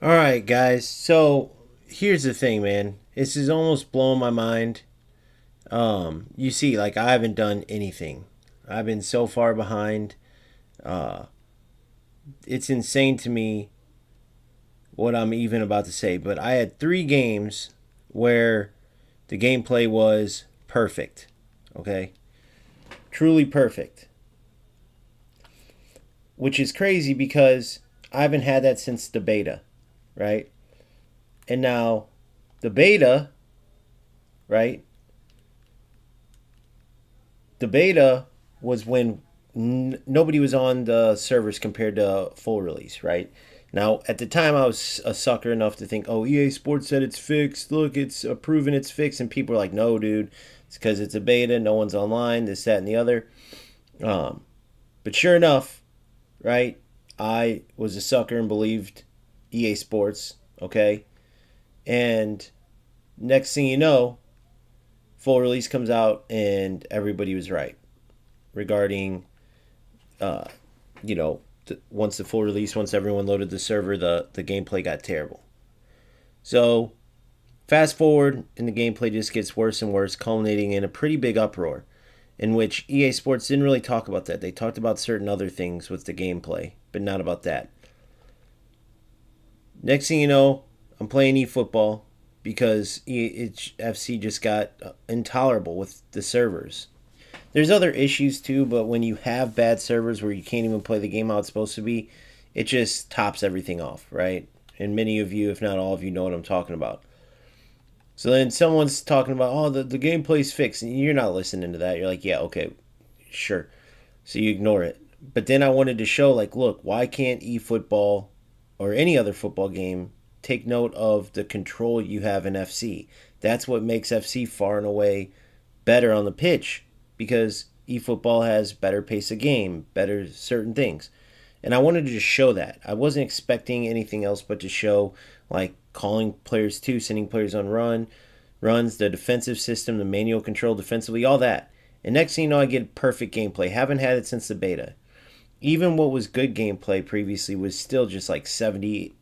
All right, guys. So here's the thing, man. This is almost blowing my mind. You see, like I haven't done anything. I've been so far behind. Uh, it's insane to me what I'm even about to say. But I had 3 games where the gameplay was perfect. Okay, truly perfect. Which is crazy because I haven't had that since the beta, right? And now the beta, right? The beta was when nobody was on the servers compared to full release, right? Now, at the time, I was a sucker enough to think, oh, EA Sports said it's fixed. Look, it's proven it's fixed. And people are like, no, dude, it's because it's a beta. No one's online, this, that, and the other. Um, but sure enough, right, I was a sucker and believed EA Sports, okay? And next thing you know, full release comes out and everybody was right regarding, uh, you know, once the full release, once everyone loaded the server, the gameplay got terrible. So fast forward, and the gameplay just gets worse and worse, culminating in a pretty big uproar, in which EA Sports didn't really talk about that. They talked about certain other things with the gameplay, but not about that. Next thing you know, I'm playing eFootball because FC just got intolerable with the servers. There's other issues too, but when you have bad servers where you can't even play the game how it's supposed to be, it just tops everything off, right? And many of you, if not all of you, know what I'm talking about. So then someone's talking about, oh, the gameplay's fixed, and you're not listening to that. You're like, yeah, okay, sure. So you ignore it. But then I wanted to show, like, look, why can't eFootball or any other football game take note of the control you have in FC? That's what makes FC far and away better on the pitch because eFootball has better pace of game, better certain things. And I wanted to just show that. I wasn't expecting anything else but to show like calling players to, sending players on runs, the defensive system, the manual control defensively, all that. And next thing you know, I get perfect gameplay. Haven't had it since the beta. Even what was good gameplay previously was still just like 70%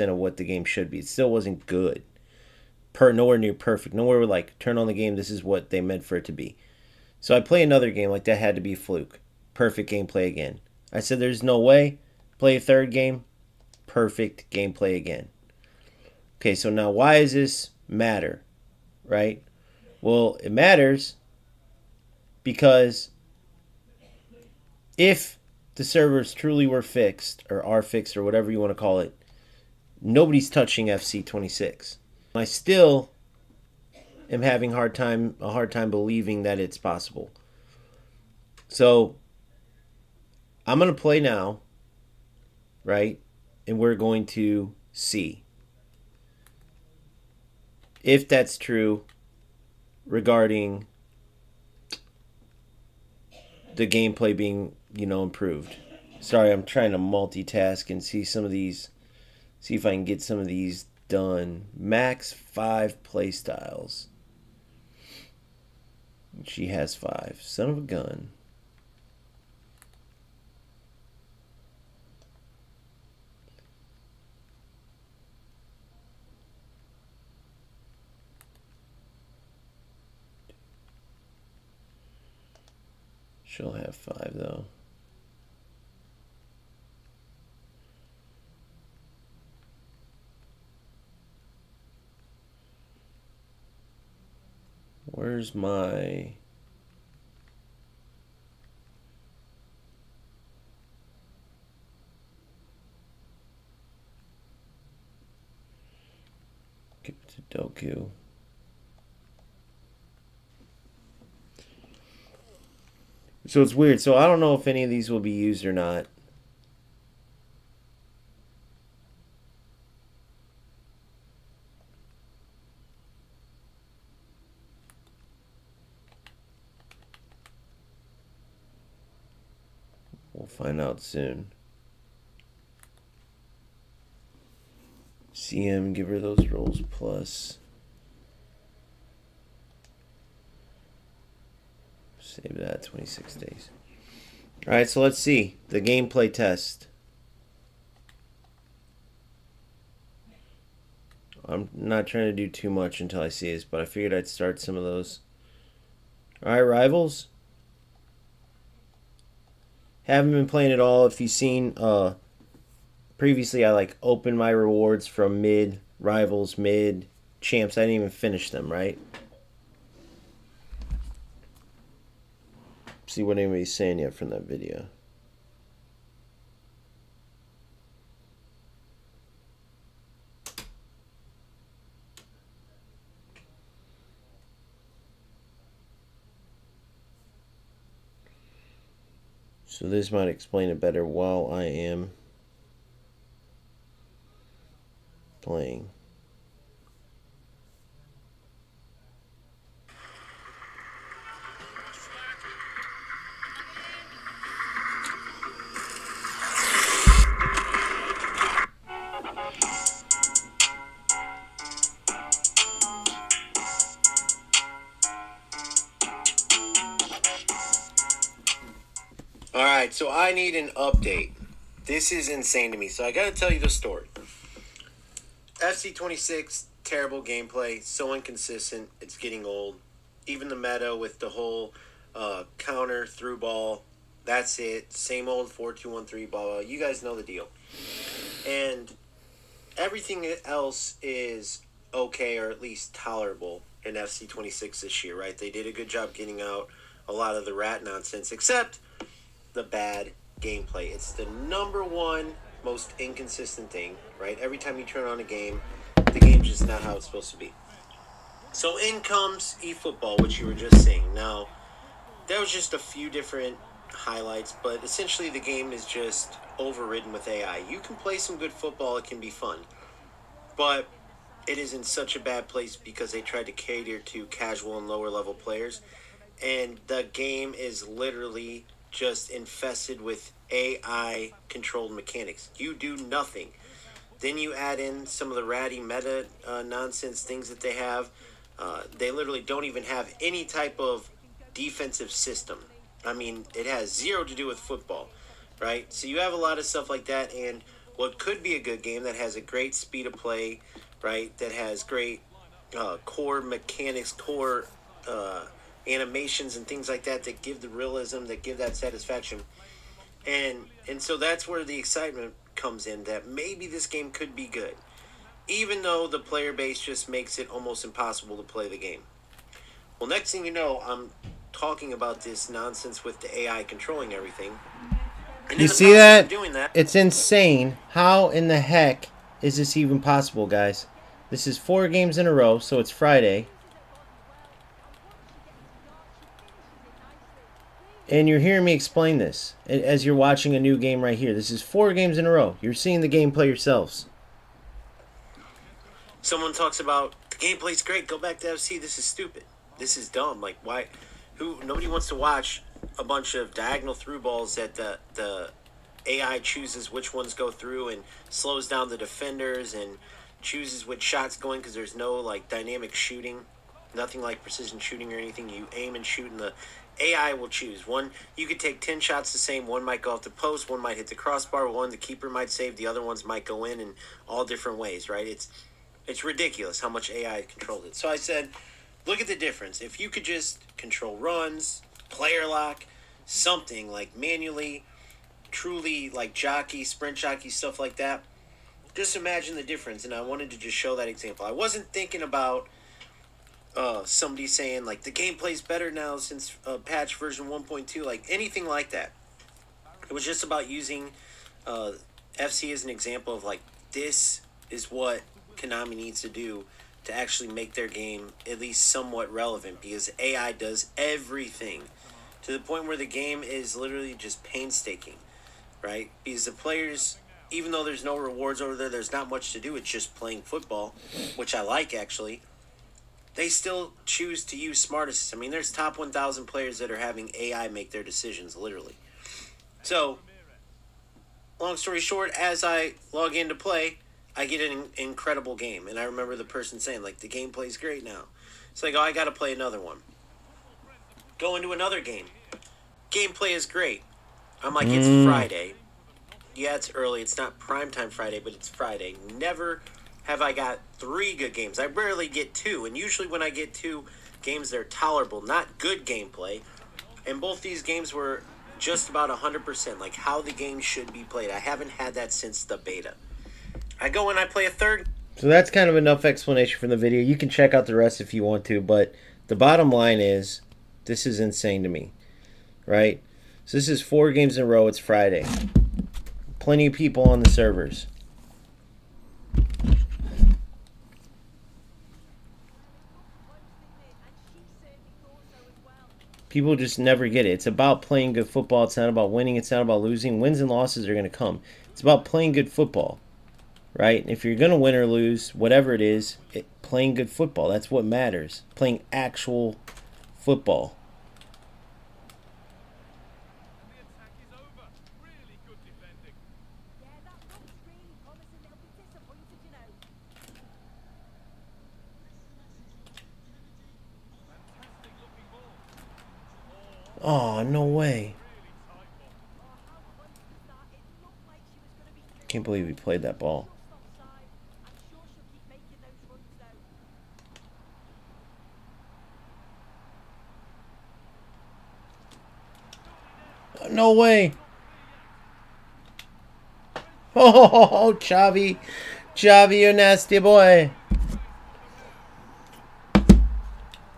of what the game should be. It still wasn't good. Nowhere near perfect. Nowhere where like turn on the game, this is what they meant for it to be. So I play another game like that had to be a fluke. Perfect gameplay again. I said there's no way. Play a third game. Perfect gameplay again. Okay, so now why does this matter? Right? Well, it matters because if the servers truly were fixed or are fixed or whatever you want to call it, nobody's touching FC26. I still am having a hard time believing that it's possible. So I'm gonna play now, right? And we're going to see if that's true regarding the gameplay being, improved. Sorry, I'm trying to multitask and see if I can get some of these done. Max 5 playstyles. She has 5. Son of a gun. She'll have 5 though. Where's my... Give it to Doku. So it's weird. So I don't know if any of these will be used or not. We'll find out soon. CM, give her those rolls plus. Save that, 26 days. Alright, so let's see. The gameplay test. I'm not trying to do too much until I see this, but I figured I'd start some of those. Alright, Rivals. Haven't been playing at all. If you've seen, previously I opened my rewards from mid, Rivals, mid, Champs. I didn't even finish them, right? See what anybody's saying yet from that video. So this might explain it better while I am playing. Alright, so I need an update. This is insane to me, so I gotta tell you the story. FC26, terrible gameplay, so inconsistent, it's getting old. Even the meta with the whole counter, through ball, that's it. Same old 4-2-1-3, blah, blah. You guys know the deal. And everything else is okay, or at least tolerable in FC26 this year, right? They did a good job getting out a lot of the rat nonsense, except the bad gameplay. It's the number one most inconsistent thing, right? Every time you turn on a game, the game's just not how it's supposed to be. So in comes eFootball, which you were just seeing. Now, there was just a few different highlights, but essentially the game is just overridden with AI. You can play some good football, it can be fun, but it is in such a bad place because they tried to cater to casual and lower level players, and the game is literally just infested with AI controlled mechanics. You do nothing. Then you add in some of the ratty meta nonsense things that they have. They literally don't even have any type of defensive system. I mean, it has zero to do with football, right? So you have a lot of stuff like that, and what could be a good game that has a great speed of play, right? That has great core mechanics, core animations and things like that that give the realism, that give that satisfaction. And so that's where the excitement comes in, that maybe this game could be good, even though the player base just makes it almost impossible to play the game. Well, next thing you know, I'm talking about this nonsense with the AI controlling everything. And you see that? It's insane. How in the heck is this even possible, guys? This is 4 games in a row, so it's Friday. And you're hearing me explain this as you're watching a new game right here. This is 4 games in a row. You're seeing the gameplay yourselves. Someone talks about, the gameplay's great, go back to FC. This is stupid. This is dumb. Like, why? Nobody wants to watch a bunch of diagonal through balls that the AI chooses which ones go through and slows down the defenders and chooses which shots going, because there's no dynamic shooting, nothing like precision shooting or anything. You aim and shoot, and the AI will choose. One, you could take 10 shots the same. One might go off the post, one might hit the crossbar, one the keeper might save, the other ones might go in all different ways, right? It's ridiculous how much AI controls it. So I said, look at the difference. If you could just control runs, player lock, something manually, truly jockey, sprint jockey, stuff like that, just imagine the difference. And I wanted to just show that example. I wasn't thinking about somebody saying the gameplay's better now since patch version 1.2, anything like that. It was just about using FC as an example of this is what Konami needs to do to actually make their game at least somewhat relevant, because AI does everything to the point where the game is literally just painstaking, right? Because the players, even though there's no rewards over there, there's not much to do, it's just playing football, which I like actually. They still choose to use smart assist. I mean, there's top 1,000 players that are having AI make their decisions, literally. So, long story short, as I log in to play, I get an incredible game. And I remember the person saying, like, the gameplay's great now. It's like, oh, I got to play another one. Go into another game. Gameplay is great. I'm like, it's Friday. Yeah, it's early. It's not primetime Friday, but it's Friday. Never have I got 3 good games. I rarely get 2. And usually when I get 2 games, they're tolerable, not good gameplay. And both these games were just about 100%, like how the game should be played. I haven't had that since the beta. I go and I play a third. So that's kind of enough explanation from the video. You can check out the rest if you want to, but the bottom line is, this is insane to me, right? So this is 4 games in a row. It's Friday. Plenty of people on the servers. People just never get it. It's about playing good football. It's not about winning. It's not about losing. Wins and losses are going to come. It's about playing good football, right? If you're going to win or lose, whatever it is, playing good football. That's what matters. Playing actual football. Oh, no way. Can't believe he played that ball. No way. Oh, Chavi. Chavi, you nasty boy.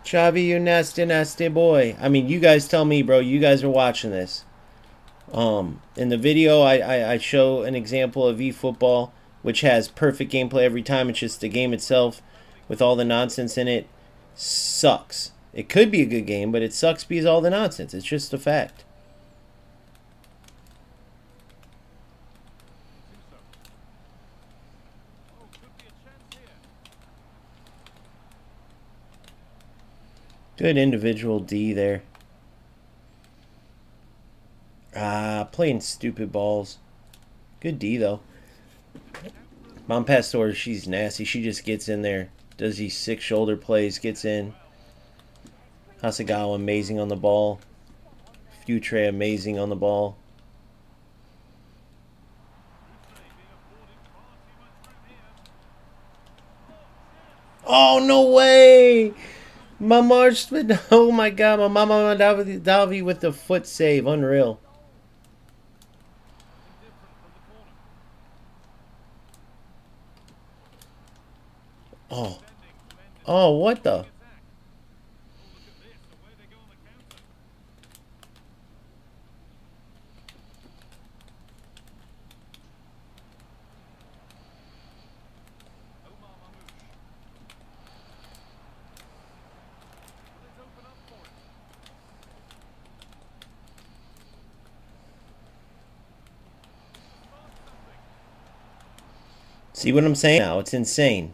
Chavi, you nasty, nasty boy. I mean, you guys tell me, bro. You guys are watching this. In the video, I show an example of eFootball, which has perfect gameplay every time. It's just the game itself, with all the nonsense in it, sucks. It could be a good game, but it sucks because all the nonsense. It's just a fact. Good individual D there. Playing stupid balls. Good D, though. Mom Pastor, she's nasty. She just gets in there. Does these 6 shoulder plays. Gets in. Hasegawa, amazing on the ball. Futre, amazing on the ball. Oh, no way! Oh my god, my Mama Davi with the foot save. Unreal. Oh. Oh, what the? See what I'm saying now? It's insane.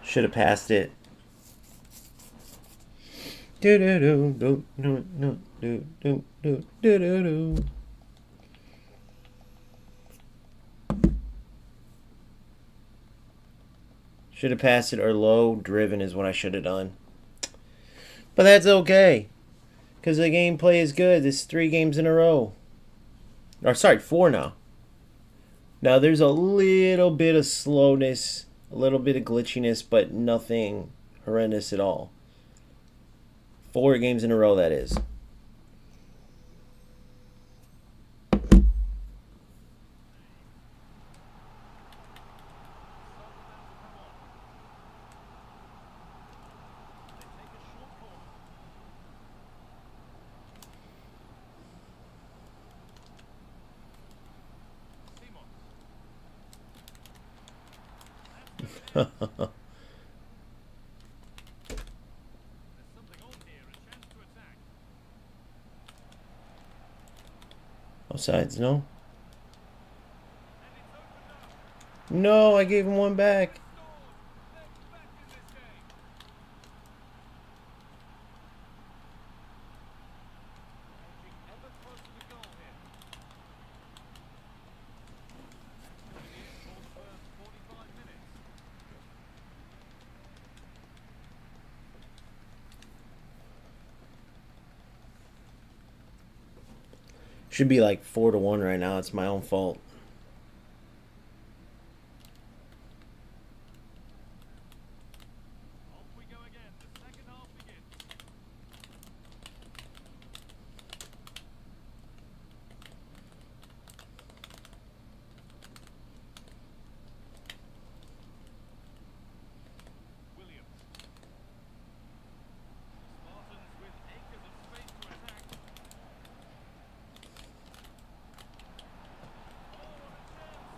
Should have passed it. Do do do do do do do do do do do. Should have passed it, or low driven is what I should have done. But that's okay, because the gameplay is good. This is 3 games in a row. Or sorry, 4 now. Now there's a little bit of slowness, a little bit of glitchiness, but nothing horrendous at all. 4 games in a row, that is. Offsides, no? No, I gave him one back. Should be like 4-1 right now. It's my own fault.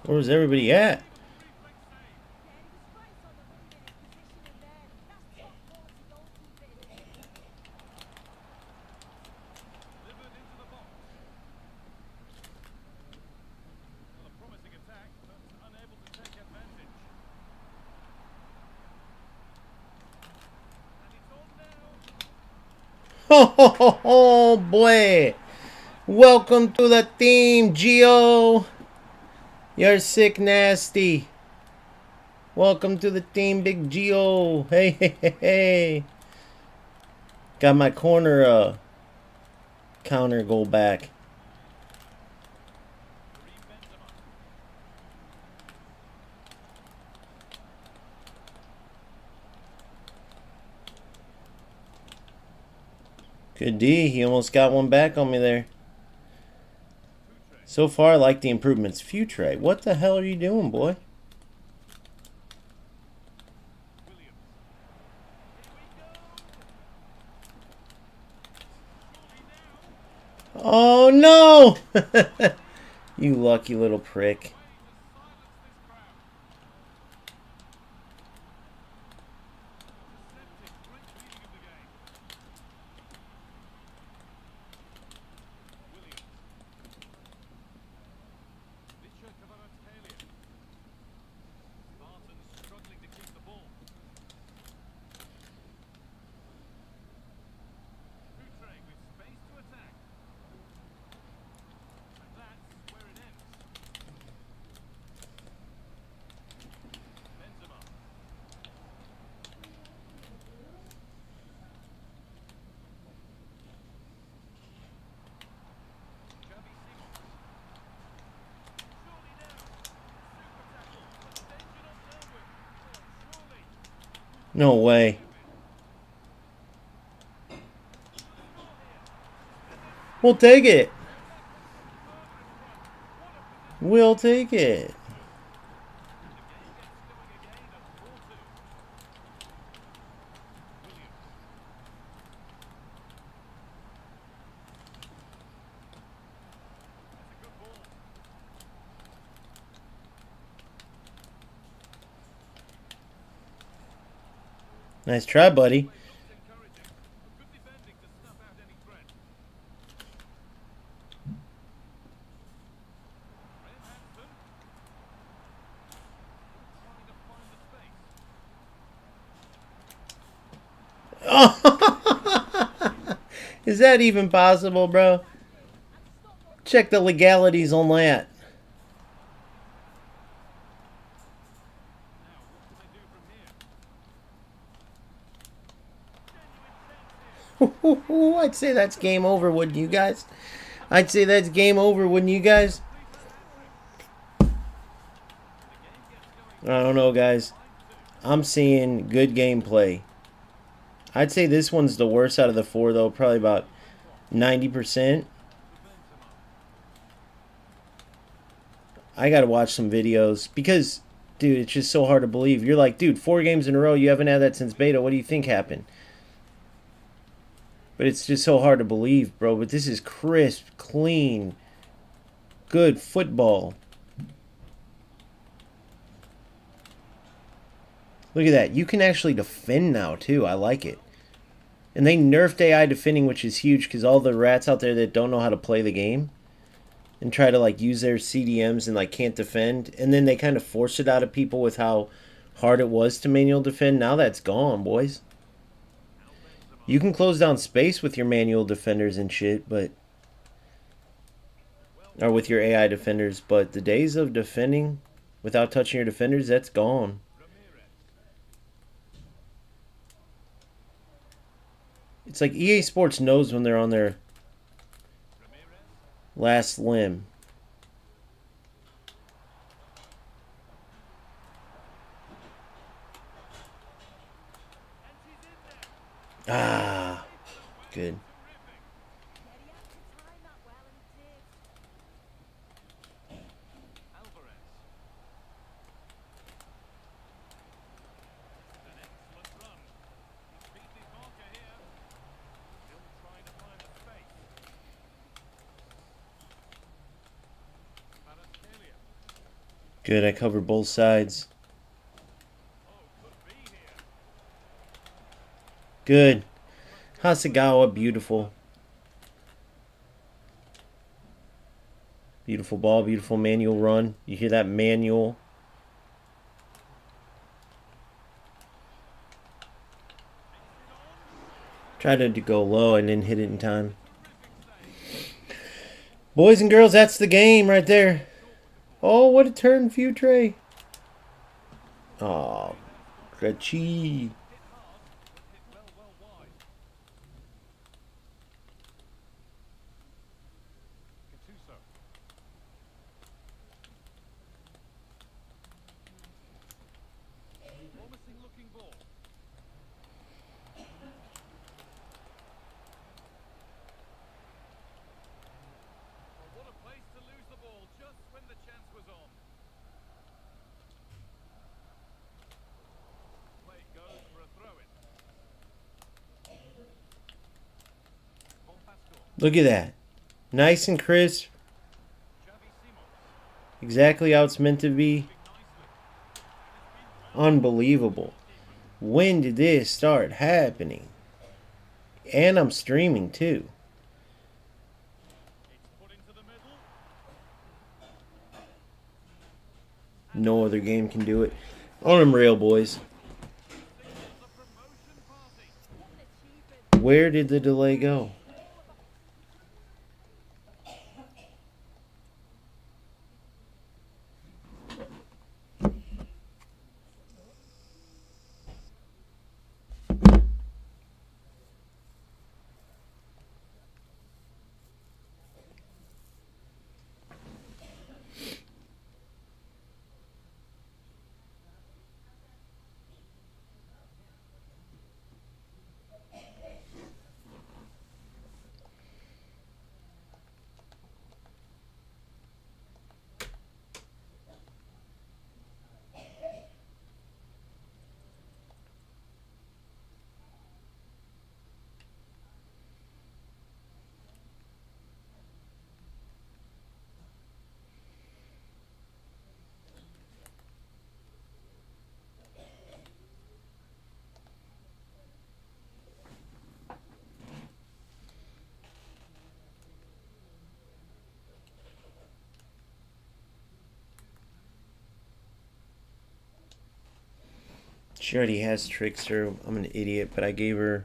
Where's everybody at? Oh, boy. Welcome to the team, Gio. You're sick nasty. Welcome to the team, Big Gio. Hey, hey, hey, hey. Got my corner counter goal back. Good D. He almost got one back on me there. So far, I like the improvements. Futre, what the hell are you doing, boy? Oh, no! You lucky little prick. No way. We'll take it. We'll take it. Nice try, buddy. Is that even possible, bro? Check the legalities on that. I'd say that's game over, wouldn't you guys? I'd say that's game over, wouldn't you guys? I don't know, guys. I'm seeing good gameplay. I'd say this one's the worst out of the four, though. Probably about 90%. I gotta watch some videos because, dude, it's just so hard to believe. You're like, dude, 4 games in a row. You haven't had that since beta. What do you think happened? But it's just so hard to believe, bro. But this is crisp, clean, good football. Look at that. You can actually defend now, too. I like it. And they nerfed AI defending, which is huge because all the rats out there that don't know how to play the game, and try to like use their CDMs and like can't defend, and then they kind of force it out of people with how hard it was to manual defend. Now that's gone, boys. You can close down space with your manual defenders and shit, but or with your AI defenders, but the days of defending without touching your defenders, that's gone. It's like EA Sports knows when they're on their last limb. Ah, good. Good, I covered both sides. Good. Hasegawa, beautiful. Beautiful ball, beautiful manual run. You hear that manual? Tried to go low and didn't hit it in time. Boys and girls, that's the game right there. Oh, what a turn, Futre. Oh, Gretchy. Look at that. Nice and crisp. Exactly how it's meant to be. Unbelievable. When did this start happening? And I'm streaming too. No other game can do it. On Unreal, boys. Where did the delay go? She already has Trickster. I'm an idiot, but I gave her...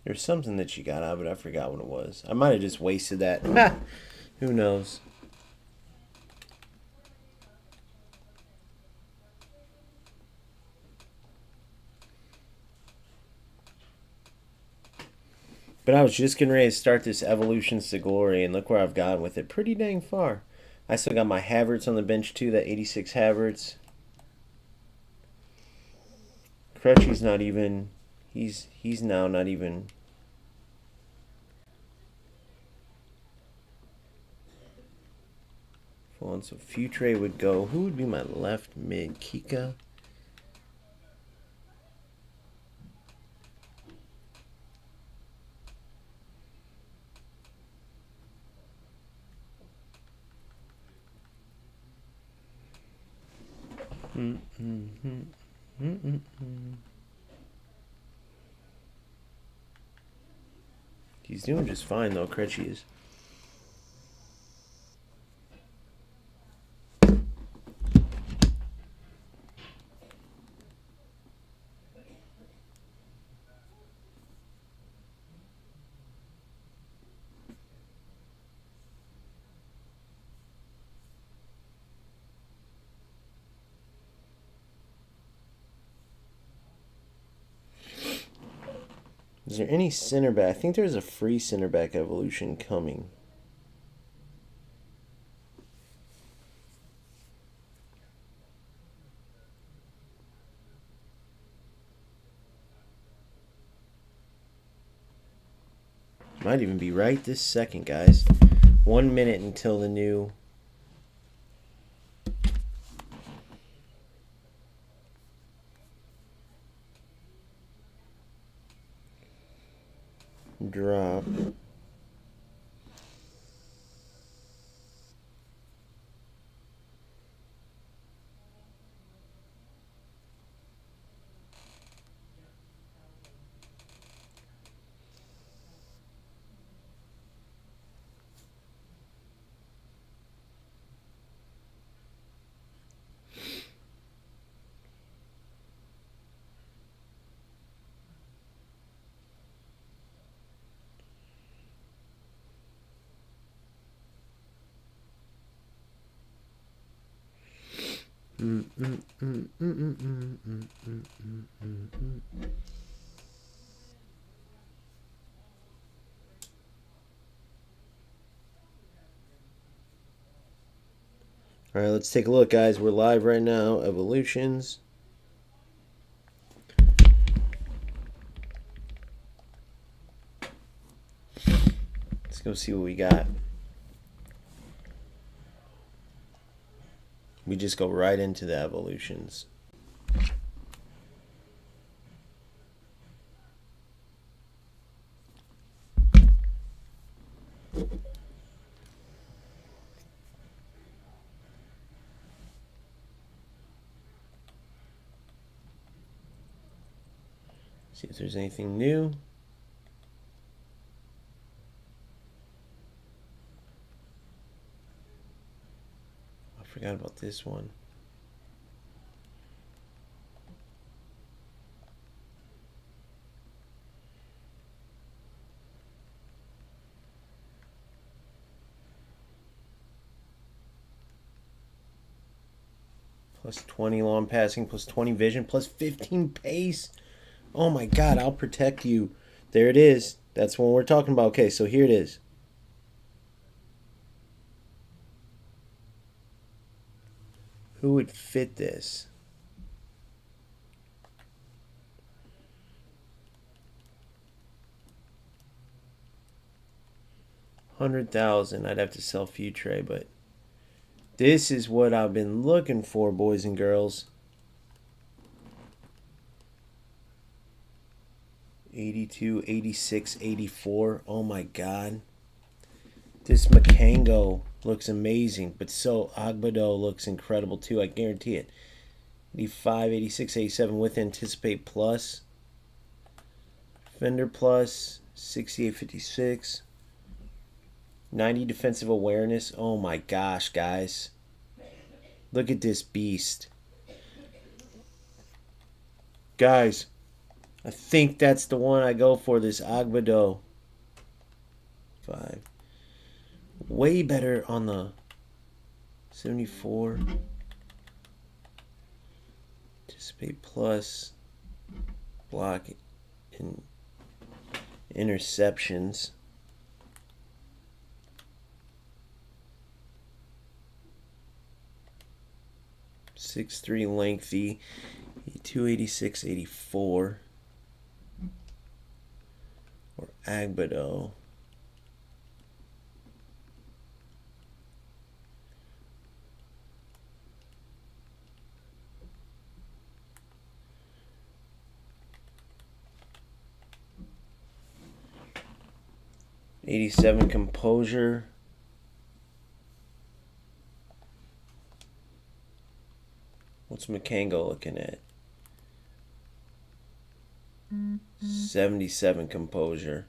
There's something that she got out, but I forgot what it was. I might have just wasted that. Who knows? But I was just getting ready to start this Evolutions to Glory, and look where I've gotten with it. Pretty dang far. I still got my Havertz on the bench too, that 86 Havertz. Crutchy's not even... He's now not even... Full on, so Futre would go. Who would be my left mid? Kika? He's doing just fine though, Krejci is. Is there any center back? I think there's a free center back evolution coming. Might even be right this second, guys. 1 minute until the new drop. All right, let's take a look, guys. We're live right now. Evolutions. Let's go see what we got. We just go right into the evolutions. See if there's anything new. I forgot about this one. Plus 20 long passing, plus 20 vision, plus 15 pace. Oh my God, I'll protect you. There it is. That's what we're talking about. Okay, so here it is. Who would fit this? $100,000. I'd have to sell Futre, but this is what I've been looking for, boys and girls. 82, 86, 84. Oh my God. This Makango looks amazing, but so Agbedo looks incredible too. I guarantee it. 85, 86, 87 with Anticipate Plus. Fender Plus. 68, 56. 90 defensive awareness. Oh my gosh, guys. Look at this beast. Guys, I think that's the one I go for, this Agbedo. 5. Way better on the 74. Anticipate Plus. Block and interceptions. 6'3" lengthy. 286, 84. Or Agbedo. '87 Composure. What's McCango looking at? 77 composure.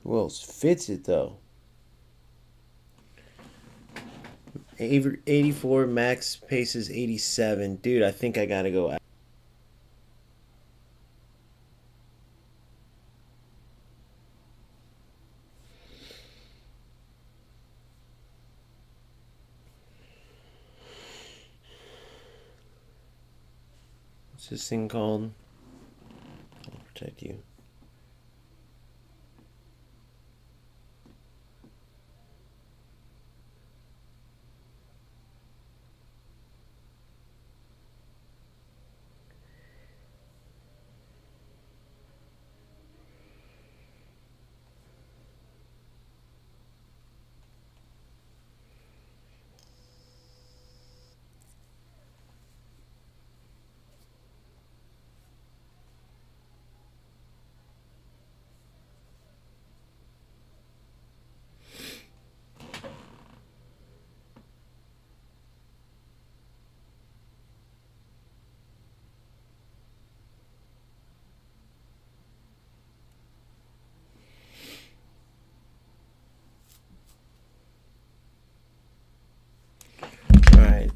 Who else fits it though? 84, max pace is 87. Dude, I think I gotta go. What's this thing called? I'll protect you. Alright.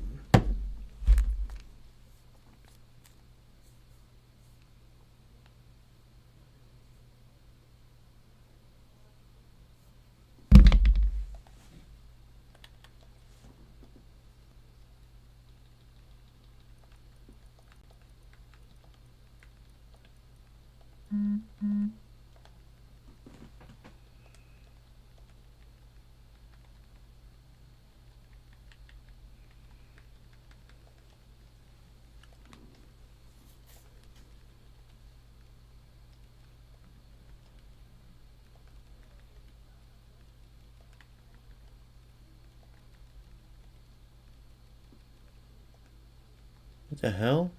What the hell?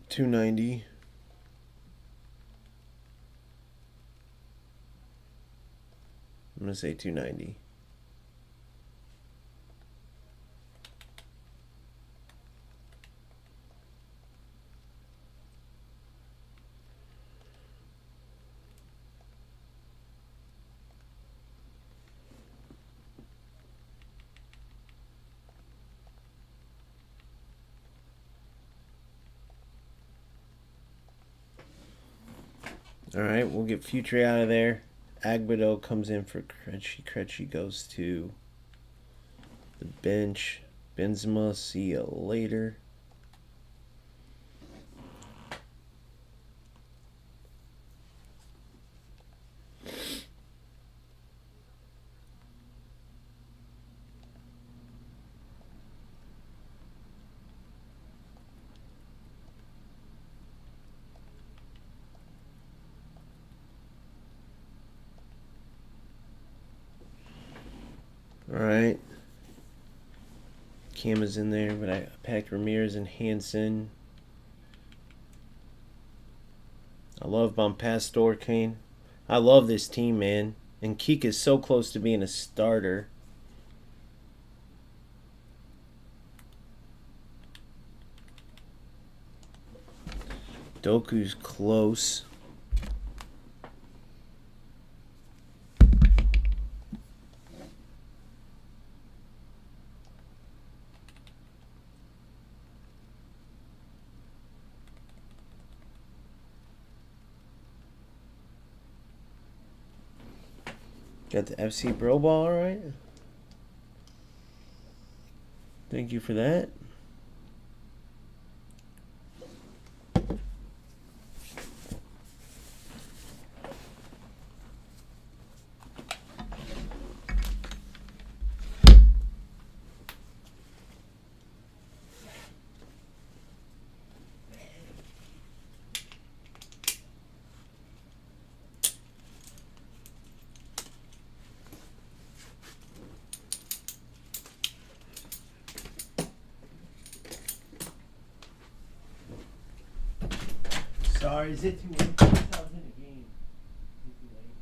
290. I'm gonna say 290. Alright, we'll get Futre out of there. Agbedo comes in for Krejci. Krejci goes to the bench. Benzema, see you later. Alright. Cam is in there, but I packed Ramirez and Hansen. I love Bompastor, Kane. I love this team, man. And Keek is so close to being a starter. Doku's close. Got the FC Bro Ball, alright. Thank you for that. sorry. Is it too late? I was in a game. Is it too late?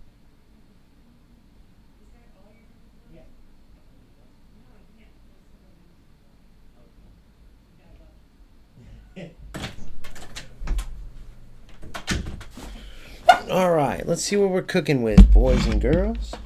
Yeah. All right, let's see what we're cooking with, boys and girls.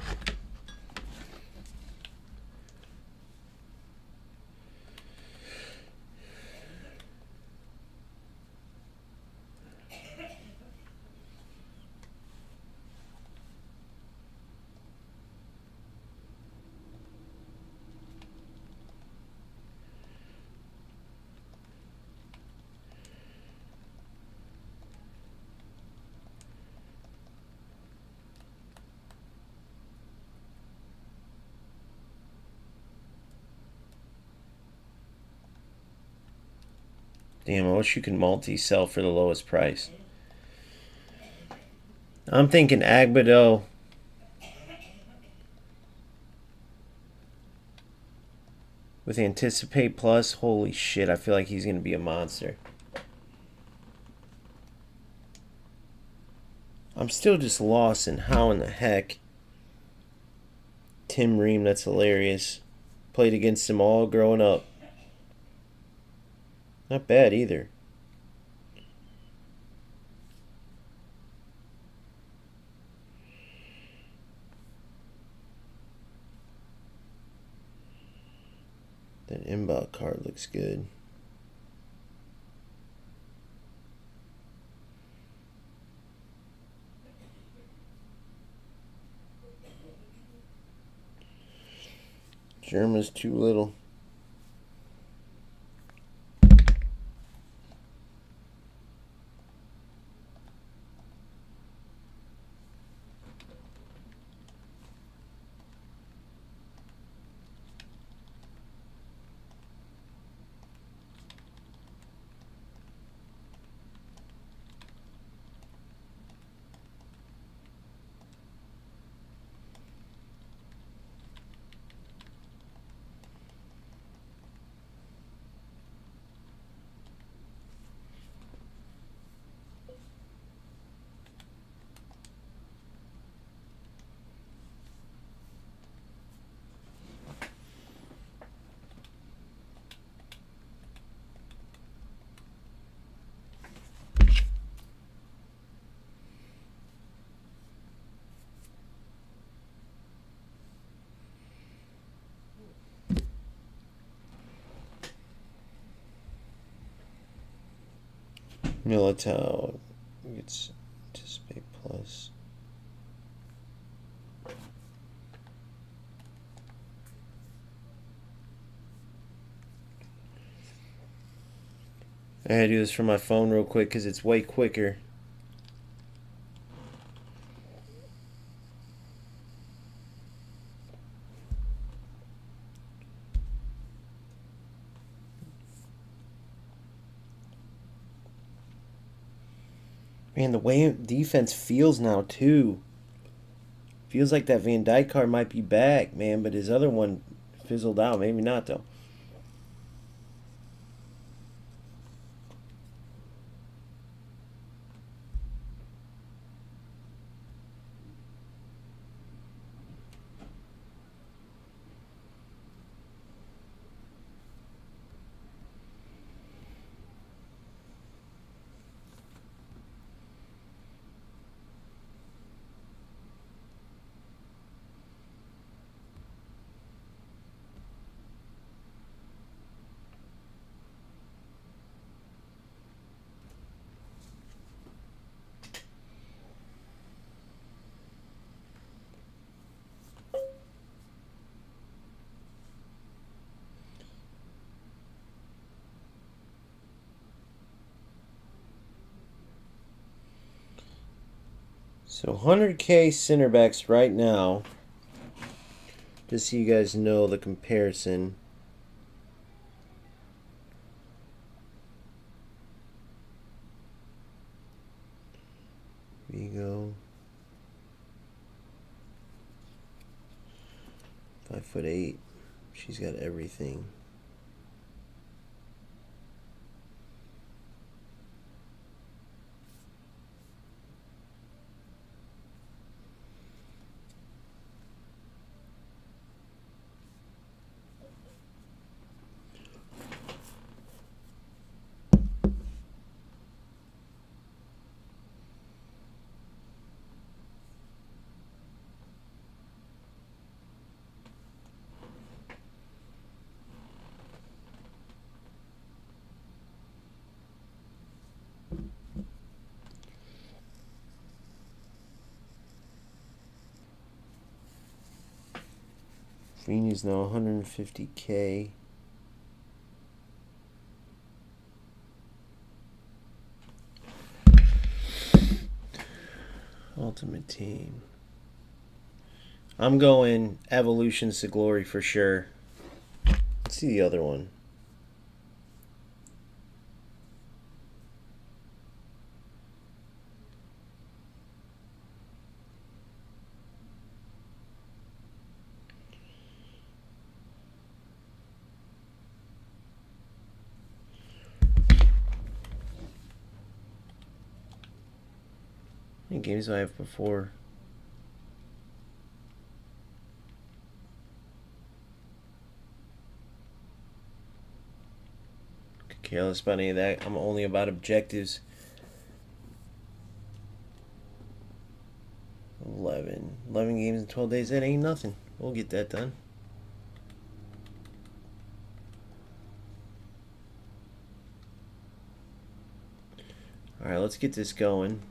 Damn, I wish you could multi-sell for the lowest price. I'm thinking Agbedo. With Anticipate Plus, holy shit, I feel like he's going to be a monster. I'm still just lost in how in the heck Tim Ream, that's hilarious. Played against him all growing up. Not bad either. That inbound card looks good. Germa's too little. Militao gets Anticipate Plus. I had to do this from my phone real quick because it's way quicker. Man, the way defense feels now, too. Feels like that Van Dijk card might be back, man, but his other one fizzled out. Maybe not, though. So 100K center backs right now. Just so you guys know the comparison. Vigo. 5'8". She's got everything. Vini's now 150K. Ultimate Team. I'm going Evolutions to Glory for sure. Let's see the other one. How many games do I have before? Could care less about any of that. I'm only about objectives. 11 games in 12 days. That ain't nothing. We'll get that done. Alright, let's get this going.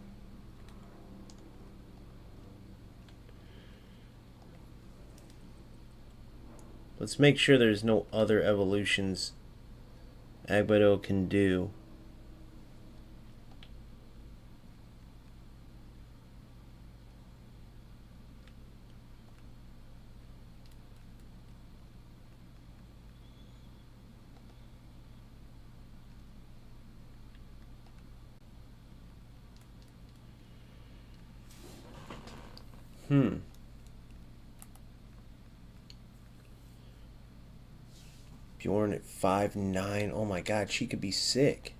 Let's make sure there's no other evolutions Agbedo can do. Bjorn at 5'9". Oh my god, she could be sick.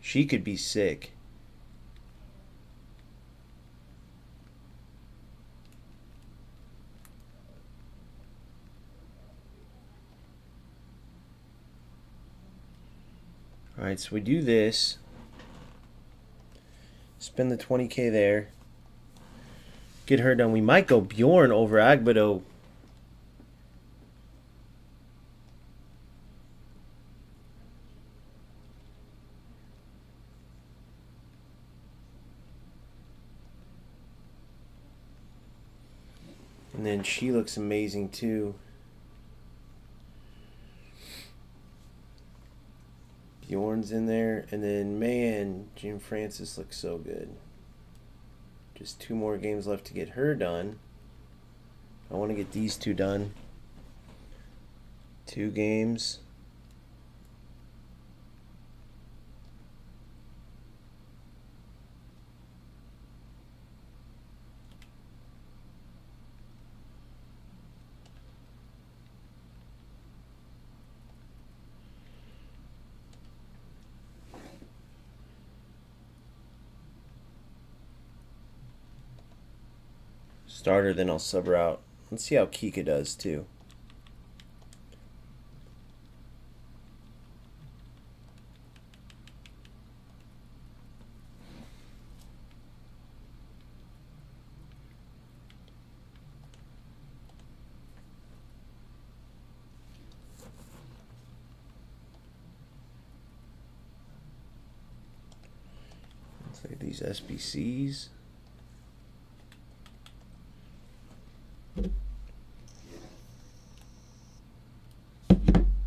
She could be sick. Alright, so we do this. Spend the 20K there. Get her done. We might go Bjorn over Agbedo. And then she looks amazing too. Bjorn's in there. And then, man, Jim Francis looks so good. Just 2 more games left to get her done. I want to get these 2 done. 2 games. Start her, then I'll sub her out. Let's see how Kika does too. Let's look at these SBCs.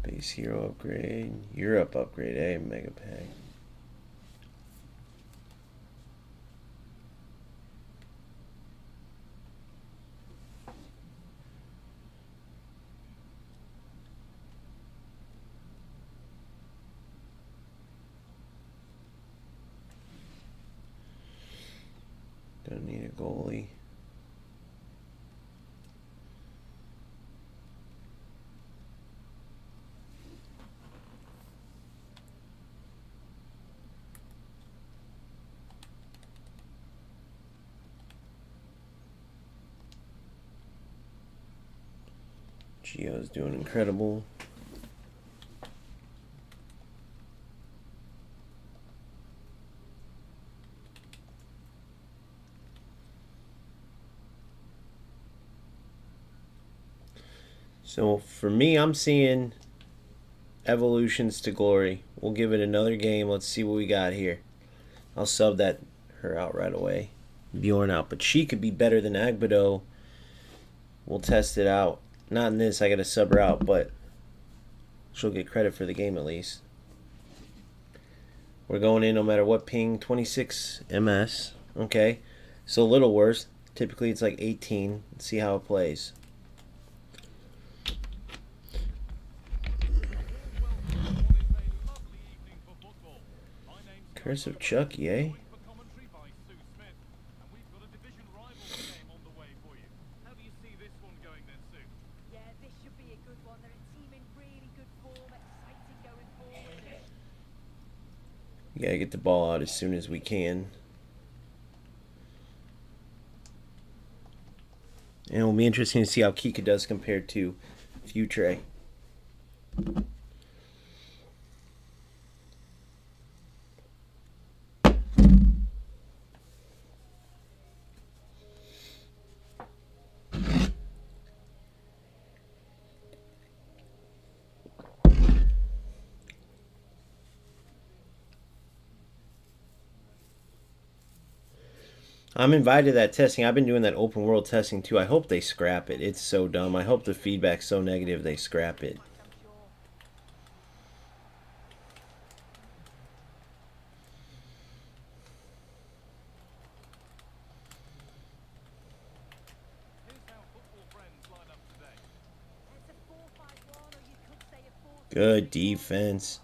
Base hero upgrade, Europe upgrade, mega pack. Don't need a goalie. Gio's doing incredible. So for me, I'm seeing Evolutions to Glory. We'll give it another game. Let's see what we got here. I'll sub her out right away. Bjorn out. But she could be better than Agbedo. We'll test it out. Not in this, I gotta sub her out, but she'll get credit for the game at least. We're going in no matter what ping. 26 MS. Okay. So a little worse. Typically it's like 18. Let's see how it plays. Curse of Chuck, yay. We gotta get the ball out as soon as we can. And it'll be interesting to see how Kika does compared to Futre. I'm invited to that testing. I've been doing that open world testing too. I hope they scrap it. It's so dumb. I hope the feedback's so negative they scrap it. Good defense.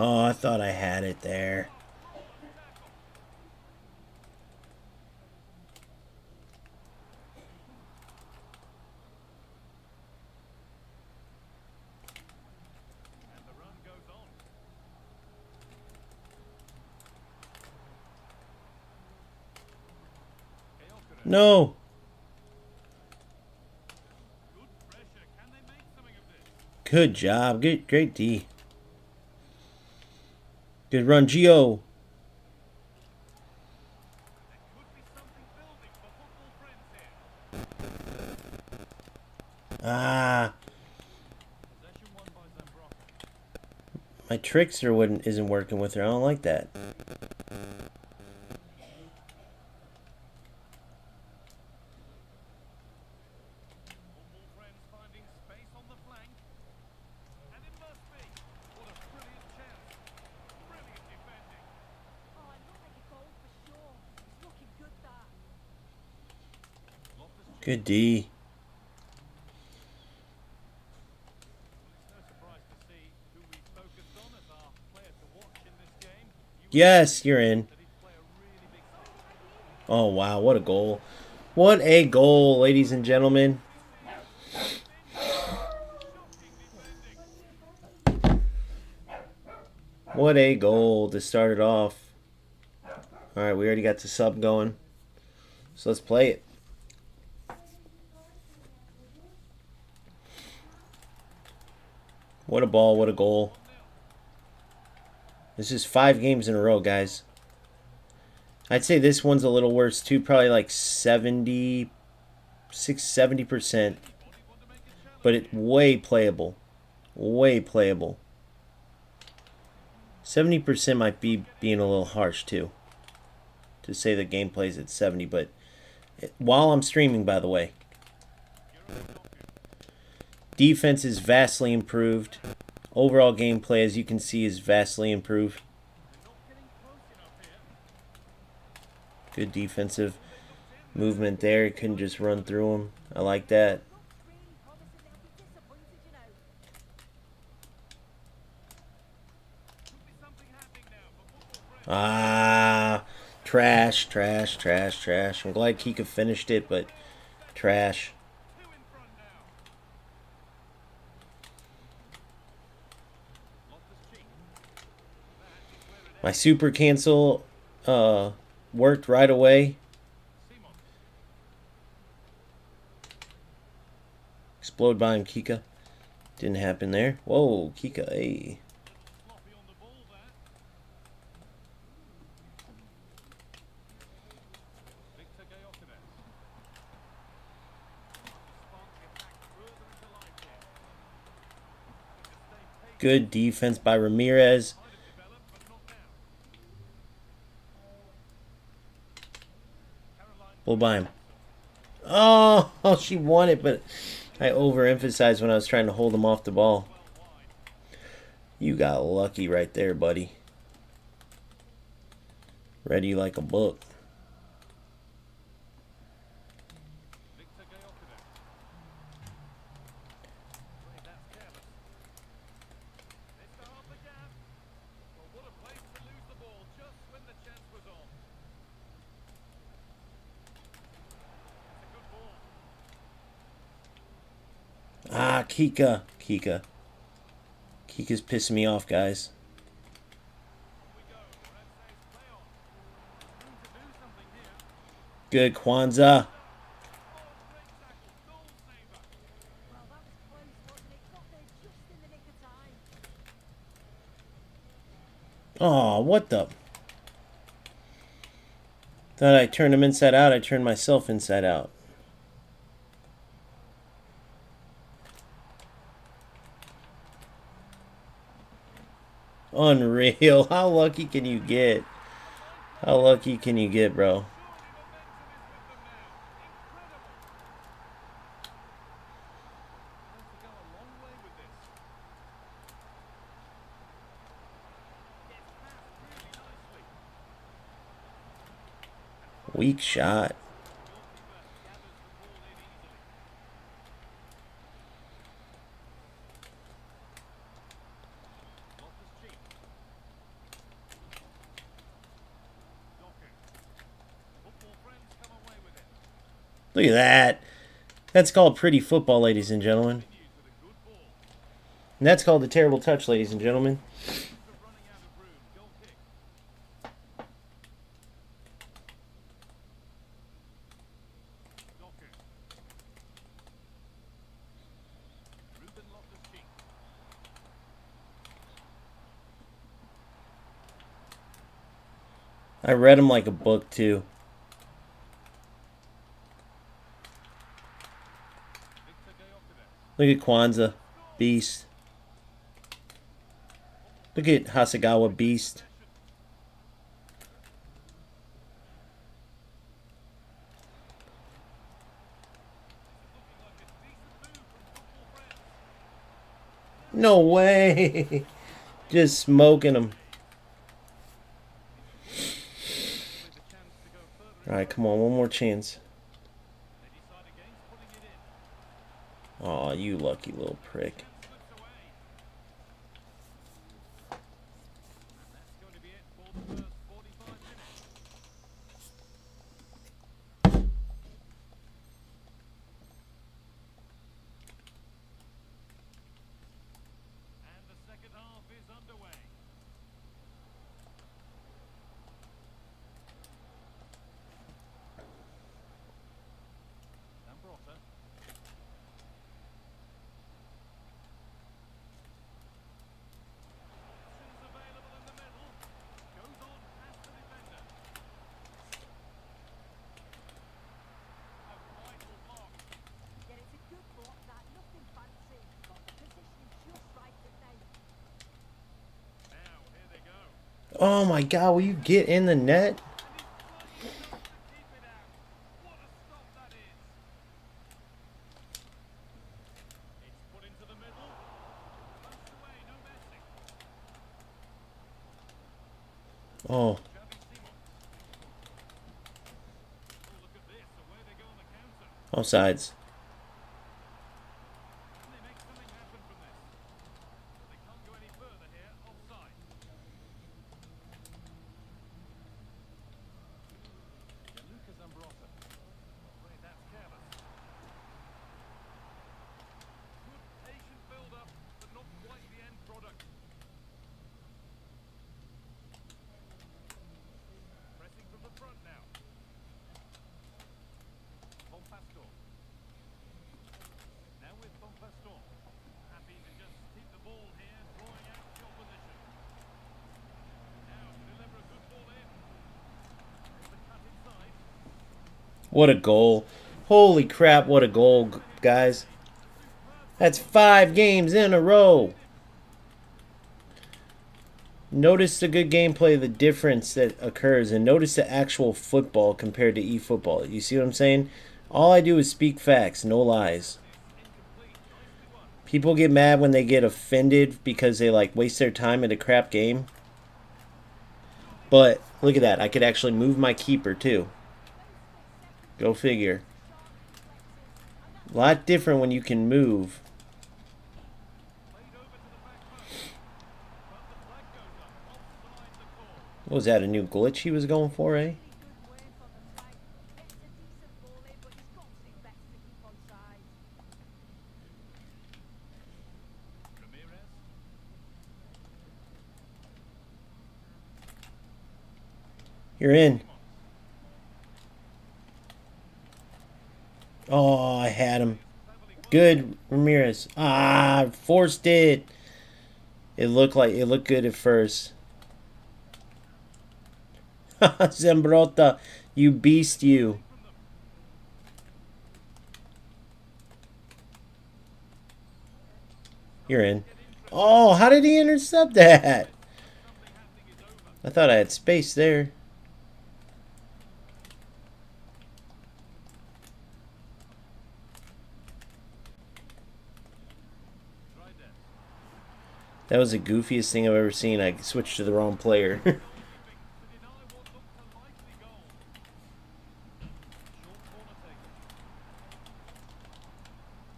Oh, I thought I had it there. No. Good job. Great D. Good run, Gio. Ah. My trickster isn't working with her. I don't like that. Good D. Yes, you're in. Oh, wow. What a goal. What a goal, ladies and gentlemen. What a goal to start it off. Alright, we already got the sub going. So let's play it. What a ball, what a goal. This is 5 games in a row, guys. I'd say this one's a little worse too, probably like 70%. But it's way playable. Way playable. 70% might be being a little harsh too. To say the game plays at 70, but while I'm streaming, by the way. Defense is vastly improved. Overall gameplay, as you can see, is vastly improved. Good defensive movement there. You couldn't just run through him. I like that. Ah, trash. I'm glad Kika finished it, but trash. My super cancel worked right away. Explode by him, Kika. Didn't happen there. Whoa, Kika, hey. Good defense by Ramirez. Pull by him. Oh, she won it, but I overemphasized when I was trying to hold him off the ball. You got lucky right there, buddy. Ready like a book. Ah, Kika. Kika's pissing me off, guys. Good, Kwanzaa. Oh, what the? Thought I turned him inside out. I turned myself inside out. Unreal. How lucky can you get? How lucky can you get, bro? Weak shot. Look at that. That's called pretty football, ladies and gentlemen. And that's called a terrible touch, ladies and gentlemen. I read him like a book, too. Look at Kwanzaa. Beast. Look at Hasegawa. Beast. No way. Just smoking him. Alright, come on. One more chance. Aw, you lucky little prick. Oh my god, will you get in the net? Oh. Offsides. What a goal. Holy crap, what a goal, guys. That's 5 games in a row. Notice the good gameplay, the difference that occurs, and notice the actual football compared to eFootball. You see what I'm saying? All I do is speak facts, no lies. People get mad when they get offended because they like waste their time in a crap game. But look at that. I could actually move my keeper too. Go figure. A lot different when you can move. What was that, a new glitch he was going for, eh? You're in. Oh, I had him. Good, Ramirez. Ah, forced it. It looked good at first. Zambrotta, you beast, you. You're in. Oh, how did he intercept that? I thought I had space there. That was the goofiest thing I've ever seen. I switched to the wrong player.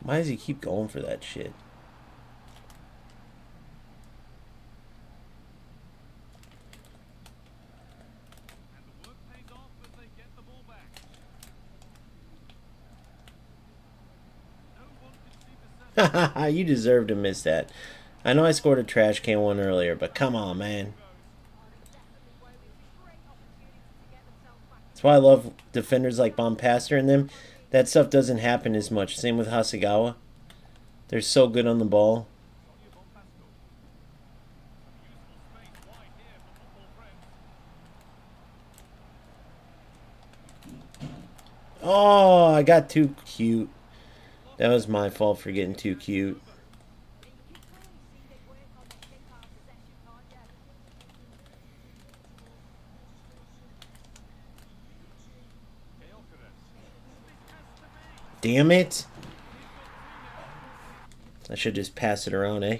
Why does he keep going for that shit? You deserve to miss that. I know I scored a trash can one earlier, but come on, man. That's why I love defenders like Bompastor and them. That stuff doesn't happen as much. Same with Hasegawa. They're so good on the ball. Oh, I got too cute. That was my fault for getting too cute. Damn it. I should just pass it around, eh?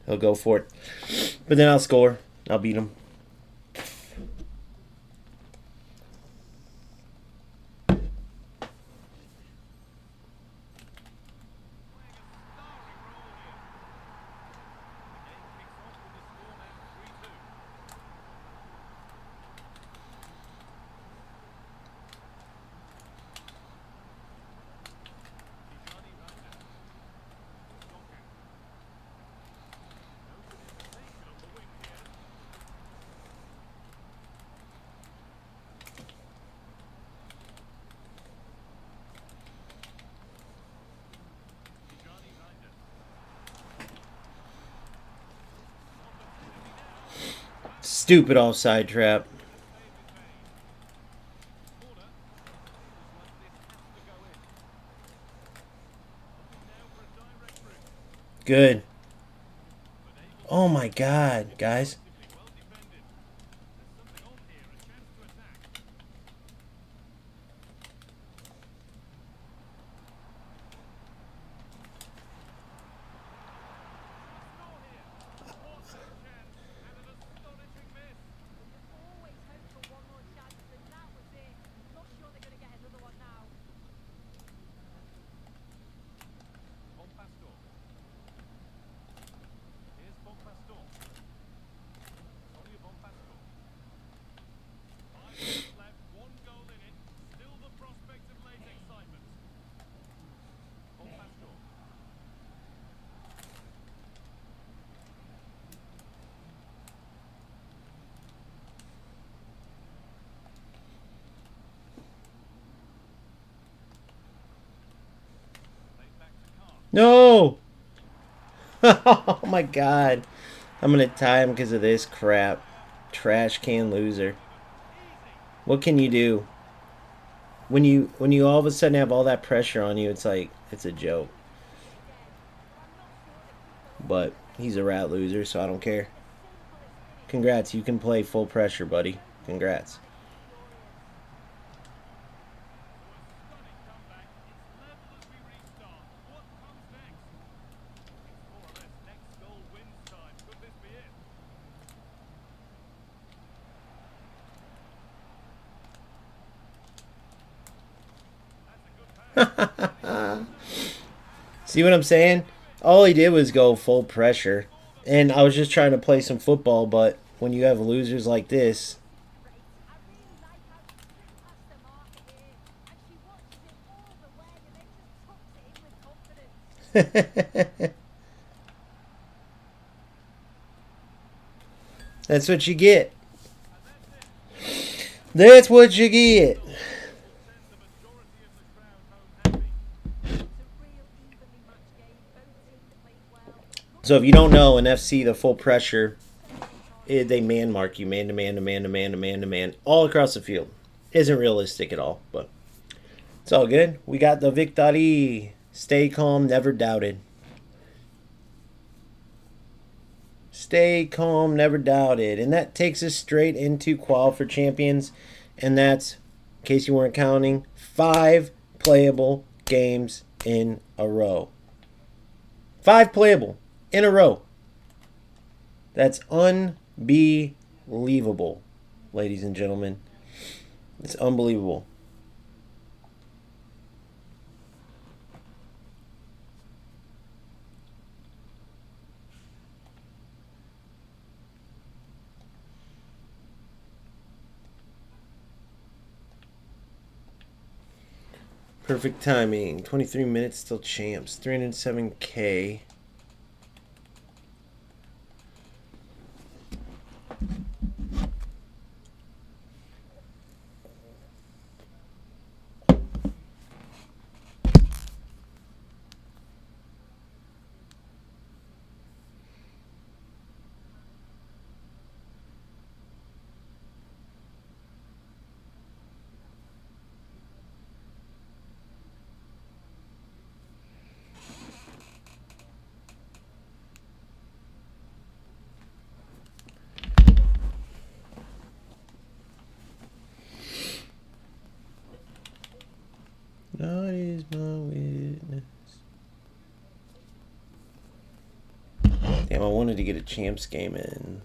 He'll go for it. But then I'll score. I'll beat him. Stupid offside trap. Good. Oh my god, guys. No! Oh my god. I'm gonna tie him because of this crap. Trash can loser. What can you do? when you all of a sudden have all that pressure on you, it's like it's a joke. But he's a rat loser, so I don't care. Congrats, you can play full pressure, buddy. Congrats. See what I'm saying? All he did was go full pressure. And I was just trying to play some football, but when you have losers like this. That's what you get. That's what you get. So if you don't know, in FC, the full pressure, they man mark you, man to man to man to man to man to man, all across the field. Isn't realistic at all, but it's all good. We got the victory. Stay calm, never doubted. Stay calm, never doubted. And that takes us straight into Qual for Champions. And that's, in case you weren't counting, 5 playable games in a row. 5 playable in a row. That's unbelievable, ladies and gentlemen. It's unbelievable. Perfect timing. 23 minutes, still champs. 307K. God is my witness. Damn, I wanted to get a champs game in.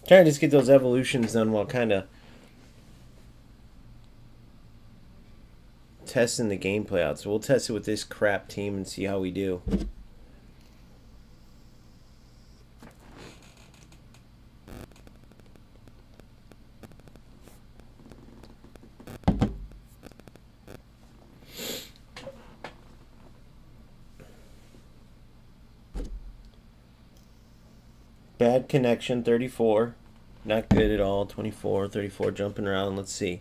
Trying to just get those evolutions done while kind of testing the gameplay out. So we'll test it with this crap team and see how we do. Bad connection, 34. Not good at all. 24, 34, jumping around. Let's see.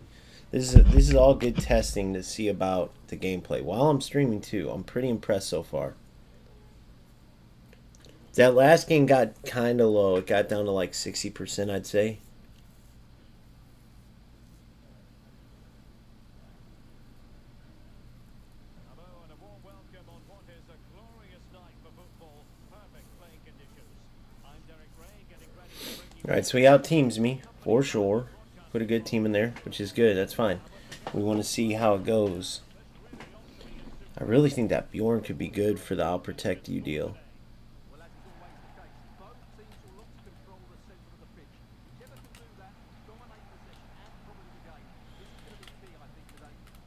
This is all good testing to see about the gameplay. While I'm streaming too, I'm pretty impressed so far. That last game got kind of low. It got down to like 60%, I'd say. Alright, so he out-teams me, for sure. Put a good team in there, which is good. That's fine. We want to see how it goes. I really think that Bjorn could be good for the I'll protect you deal.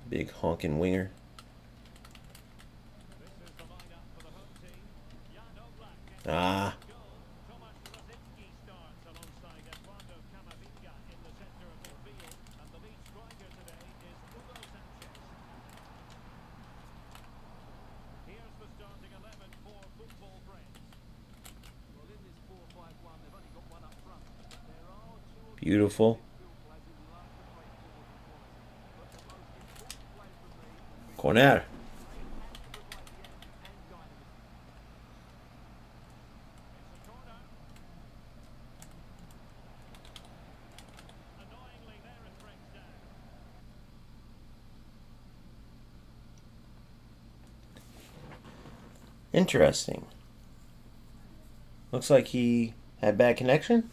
Big honking winger. Ah. Beautiful. Corner. Interesting. Looks like he had bad connection.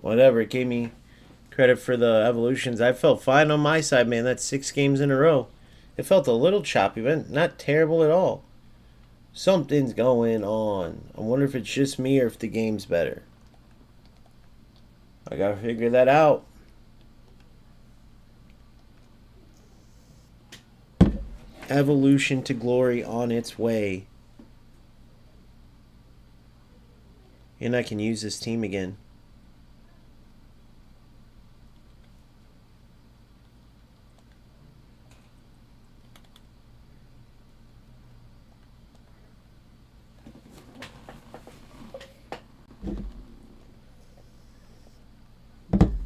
Whatever, it gave me credit for the evolutions. I felt fine on my side, man. That's 6 games in a row. It felt a little choppy, but not terrible at all. Something's going on. I wonder if it's just me or if the game's better. I gotta figure that out. Evolution to glory on its way. And I can use this team again.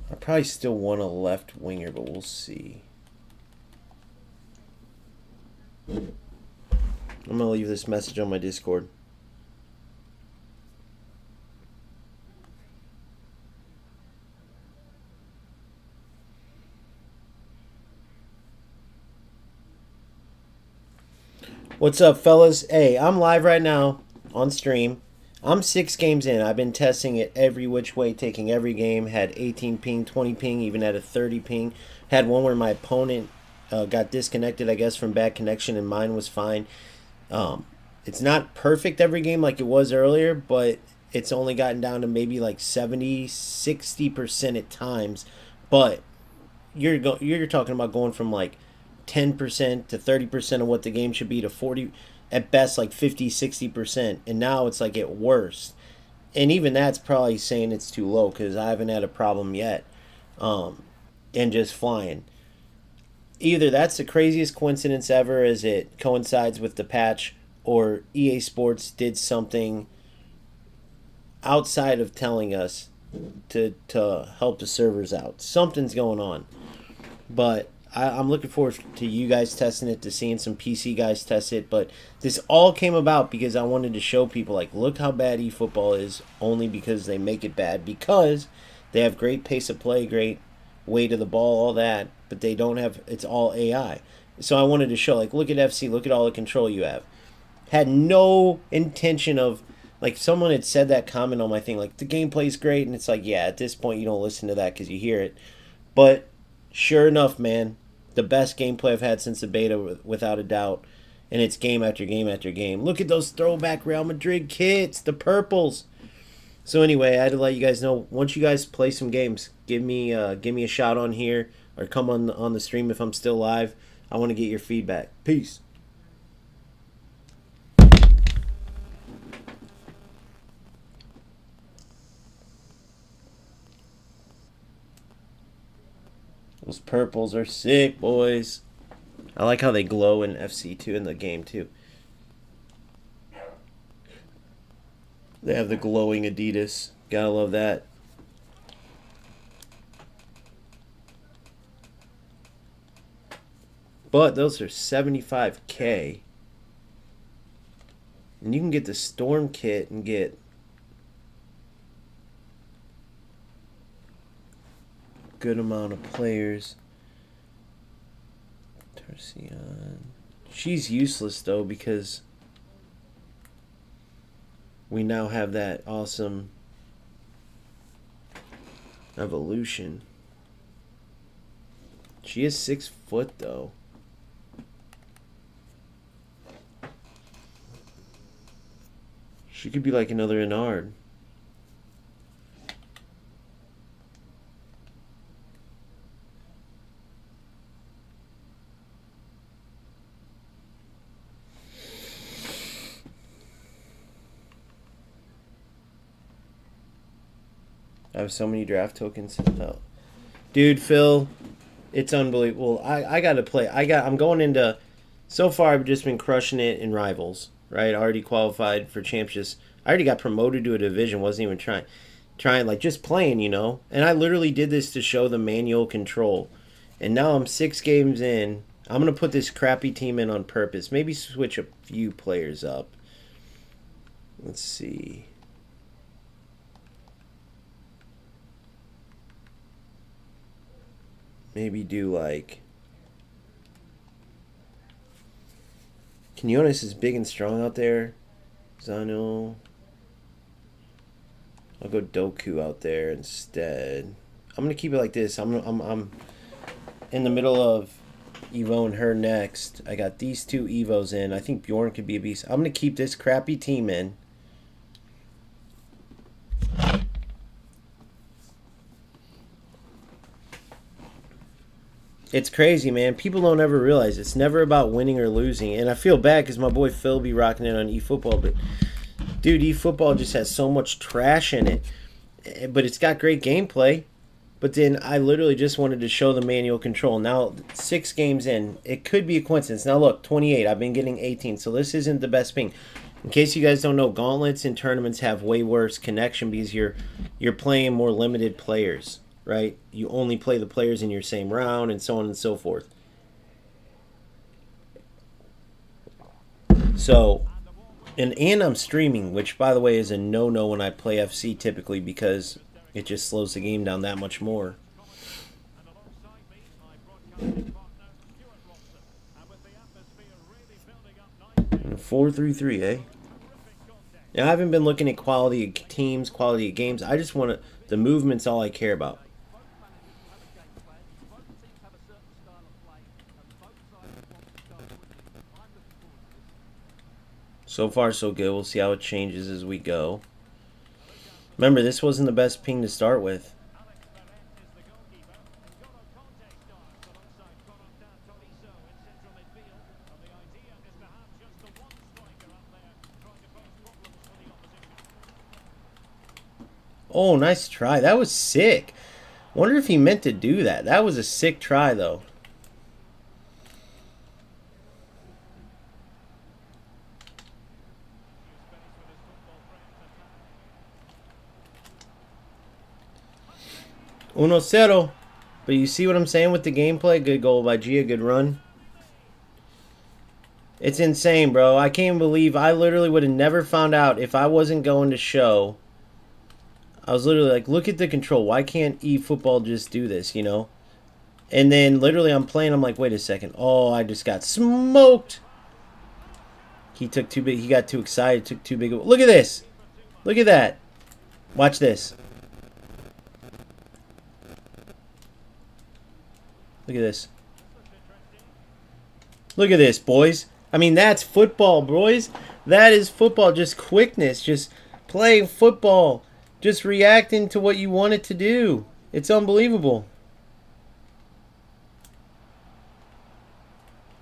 I probably still want a left winger, but we'll see. I'm going to leave this message on my Discord. What's up, fellas? Hey, I'm live right now on stream. I'm 6 games in. I've been testing it every which way, taking every game. Had 18 ping, 20 ping, even had a 30 ping. Had one where my opponent got disconnected, I guess, from bad connection, and mine was fine. It's not perfect every game like it was earlier, but it's only gotten down to maybe like 70, 60% at times. But you're talking about going from like 10% to 30% of what the game should be to 40, at best like 50, 60%. And now it's like at worst. And even that's probably saying it's too low because I haven't had a problem yet. And just flying. Either that's the craziest coincidence ever as it coincides with the patch, or EA Sports did something outside of telling us to help the servers out. Something's going on. But I'm looking forward to you guys testing it, to seeing some PC guys test it. But this all came about because I wanted to show people, like, look how bad eFootball is, only because they make it bad. Because they have great pace of play, great weight of the ball, all that. But they don't have, it's all AI. So I wanted to show, like, look at FC, look at all the control you have. Had no intention of, like, someone had said that comment on my thing, like, the gameplay's great. And it's like, yeah, at this point you don't listen to that because you hear it. But sure enough, man, the best gameplay I've had since the beta, without a doubt. And it's game after game after game. Look at those throwback Real Madrid kits, the purples. So anyway, I had to let you guys know, once you guys play some games, give me a shout on here, or come on the stream if I'm still live. I want to get your feedback. Peace. Those purples are sick, boys. I like how they glow in FC2 in the game, too. They have the glowing Adidas. Gotta love that. But those are 75K. And you can get the Storm kit and get a good amount of players. Tercion. She's useless, though, because we now have that awesome evolution. She is 6 foot though. She could be like another Enard. I have so many draft tokens. Oh. Dude, Phil, it's unbelievable. I gotta play. I'm going into. So far, I've just been crushing it in rivals. Right, I already qualified for championships. I already got promoted to a division. Wasn't even trying like just playing, you know. And I literally did this to show the manual control. And now I'm 6 games in. I'm gonna put this crappy team in on purpose. Maybe switch a few players up. Let's see. Maybe do like. Quinones is big and strong out there. Zano. I'll go Doku out there instead. I'm gonna keep it like this. I'm in the middle of Evo and her next. I got these 2 Evos in. I think Bjorn could be a beast. I'm gonna keep this crappy team in. It's crazy, man. People don't ever realize it's never about winning or losing. And I feel bad because my boy Phil be rocking it on eFootball. But, dude, eFootball just has so much trash in it. But it's got great gameplay. But then I literally just wanted to show the manual control. Now, 6 games in, it could be a coincidence. Now, look, 28. I've been getting 18. So this isn't the best ping. In case you guys don't know, gauntlets and tournaments have way worse connection because you're playing more limited players. Right? You only play the players in your same round and so on and so forth. So, and I'm streaming, which, by the way, is a no-no when I play FC typically because it just slows the game down that much more. 4-3-3, eh? Now, I haven't been looking at quality of teams, quality of games. I just want to... The movement's all I care about. So far, so good. We'll see how it changes as we go. Remember, this wasn't the best ping to start with. Oh, nice try. That was sick. Wonder if he meant to do that. That was a sick try, though. Uno cero. But you see what I'm saying with the gameplay? Good goal by Gia. Good run. It's insane, bro. I can't believe I literally would have never found out if I wasn't going to show. I was literally like, look at the control. Why can't eFootball just do this, you know? And then literally I'm playing. I'm like, wait a second. Oh, I just got smoked. He took too big. He got too excited. Took too big. Look at this. Look at that. Watch this. Look at this. Look at this, boys. I mean, that's football, boys. That is football. Just quickness. Just playing football. Just reacting to what you want it to do. It's unbelievable.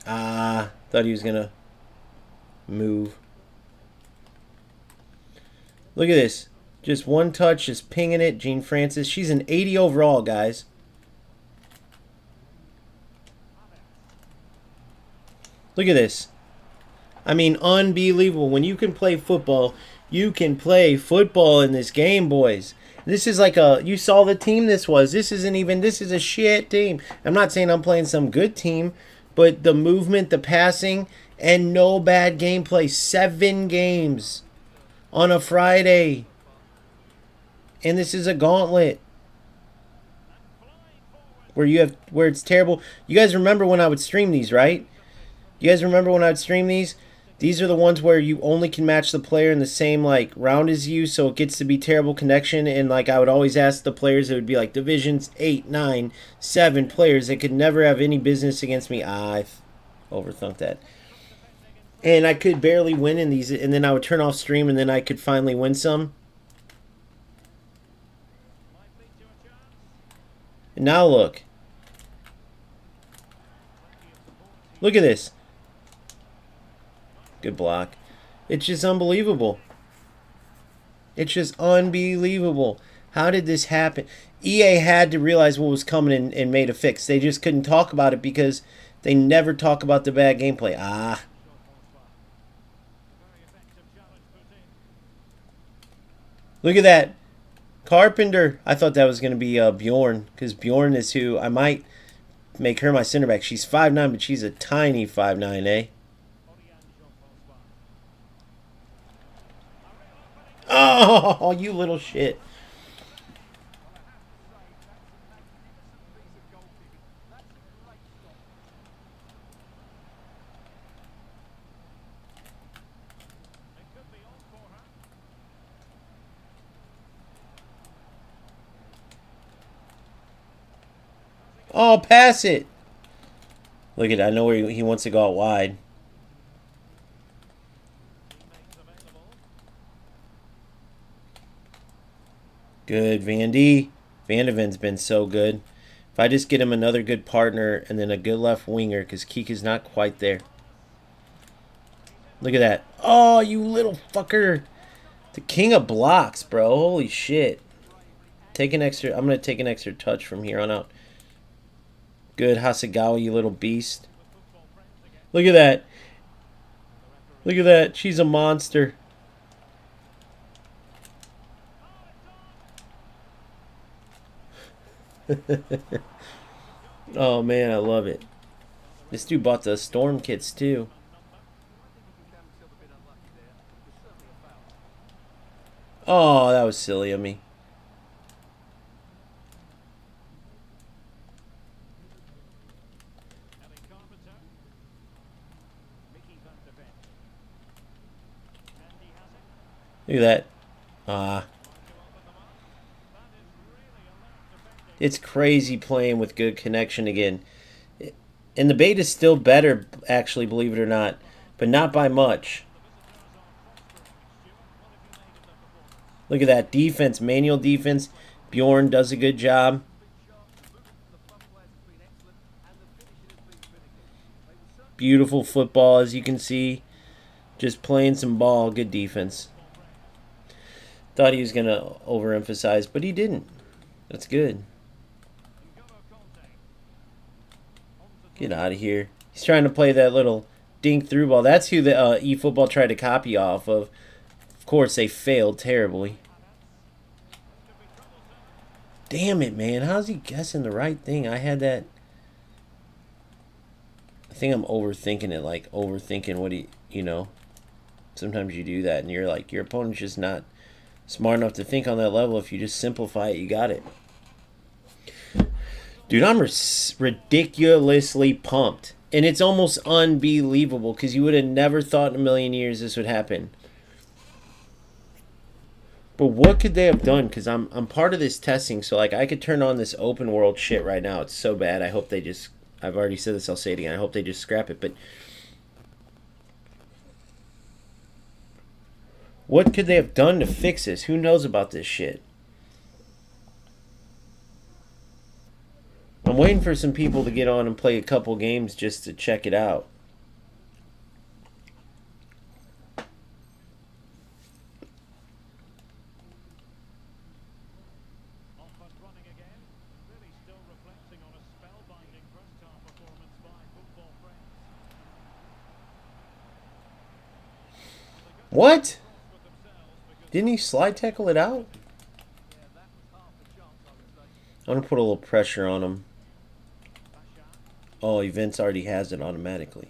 Ah, thought he was going to move. Look at this. Just one touch, just pinging it. Jean Francis. She's an 80 overall, guys. Look at this. I mean, unbelievable. When you can play football, you can play football in this game, boys. This is like a... You saw the team this was. This isn't even... This is a shit team. I'm not saying I'm playing some good team, but the movement, the passing, and no bad gameplay. 7 games on a Friday. And this is a gauntlet. Where it's terrible. You guys remember when I would stream these, right? You guys remember when I would stream these? These are the ones where you only can match the player in the same like round as you, so it gets to be terrible connection. And like I would always ask the players, it would be like divisions 8, 9, 7 players that could never have any business against me. I overthunk that. And I could barely win in these, and then I would turn off stream, and then I could finally win some. And now look. Look at this. Good block. It's just unbelievable. It's just unbelievable. How did this happen? EA had to realize what was coming and made a fix. They just couldn't talk about it because they never talk about the bad gameplay. Look at that. Carpenter. I thought that was going to be Bjorn, because Bjorn is who I might make her my center back. She's 5'9", but she's a tiny 5'9", eh? Oh, you little shit. Oh, pass it. Look at it. I know where he wants to go out wide. Good, Vandy. Vandeven's been so good. If I just get him another good partner and then a good left winger, because Kika's not quite there. Look at that. Oh, you little fucker. The king of blocks, bro. Holy shit. Take an extra. I'm going to take an extra touch from here on out. Good, Hasegawa, you little beast. Look at that. Look at that. She's a monster. Oh, man, I love it. This dude bought the storm kits, too. Oh, that was silly of me. Look at that. It's crazy playing with good connection again. And the bait is still better, actually, believe it or not. But not by much. Look at that defense, manual defense. Bjorn does a good job. Beautiful football, as you can see. Just playing some ball. Good defense. Thought he was going to overemphasize, but he didn't. That's good. Get out of here. He's trying to play that little dink through ball. That's who the eFootball tried to copy off of. Of course, they failed terribly. Damn it, man. How's he guessing the right thing? I had that. I think I'm overthinking it. Like, overthinking what he, you know. Sometimes you do that, and you're like, your opponent's just not smart enough to think on that level. If you just simplify it, you got it. Dude, I'm ridiculously pumped. And it's almost unbelievable because you would have never thought in a million years this would happen. But what could they have done? Because I'm part of this testing, so like I could turn on this open world shit right now. It's so bad. I hope they just... I've already said this, I'll say it again. I hope they just scrap it. But what could they have done to fix this? Who knows about this shit? I'm waiting for some people to get on and play a couple games just to check it out. What? Didn't he slide tackle it out? I'm going to put a little pressure on him. Oh, Events already has it automatically.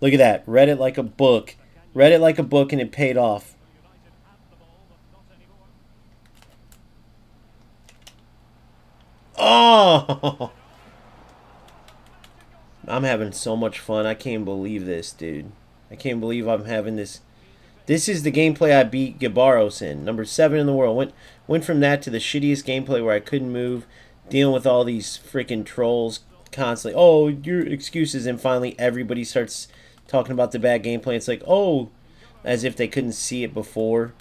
Look at that. Read it like a book. Read it like a book and it paid off. Oh! I'm having so much fun. I can't believe this, dude. I can't believe I'm having this. This is the gameplay I beat Gabaros in. Number 7 in the world. Went from that to the shittiest gameplay where I couldn't move, dealing with all these freaking trolls constantly. Oh, your excuses. And finally everybody starts talking about the bad gameplay. It's like, oh, as if they couldn't see it before.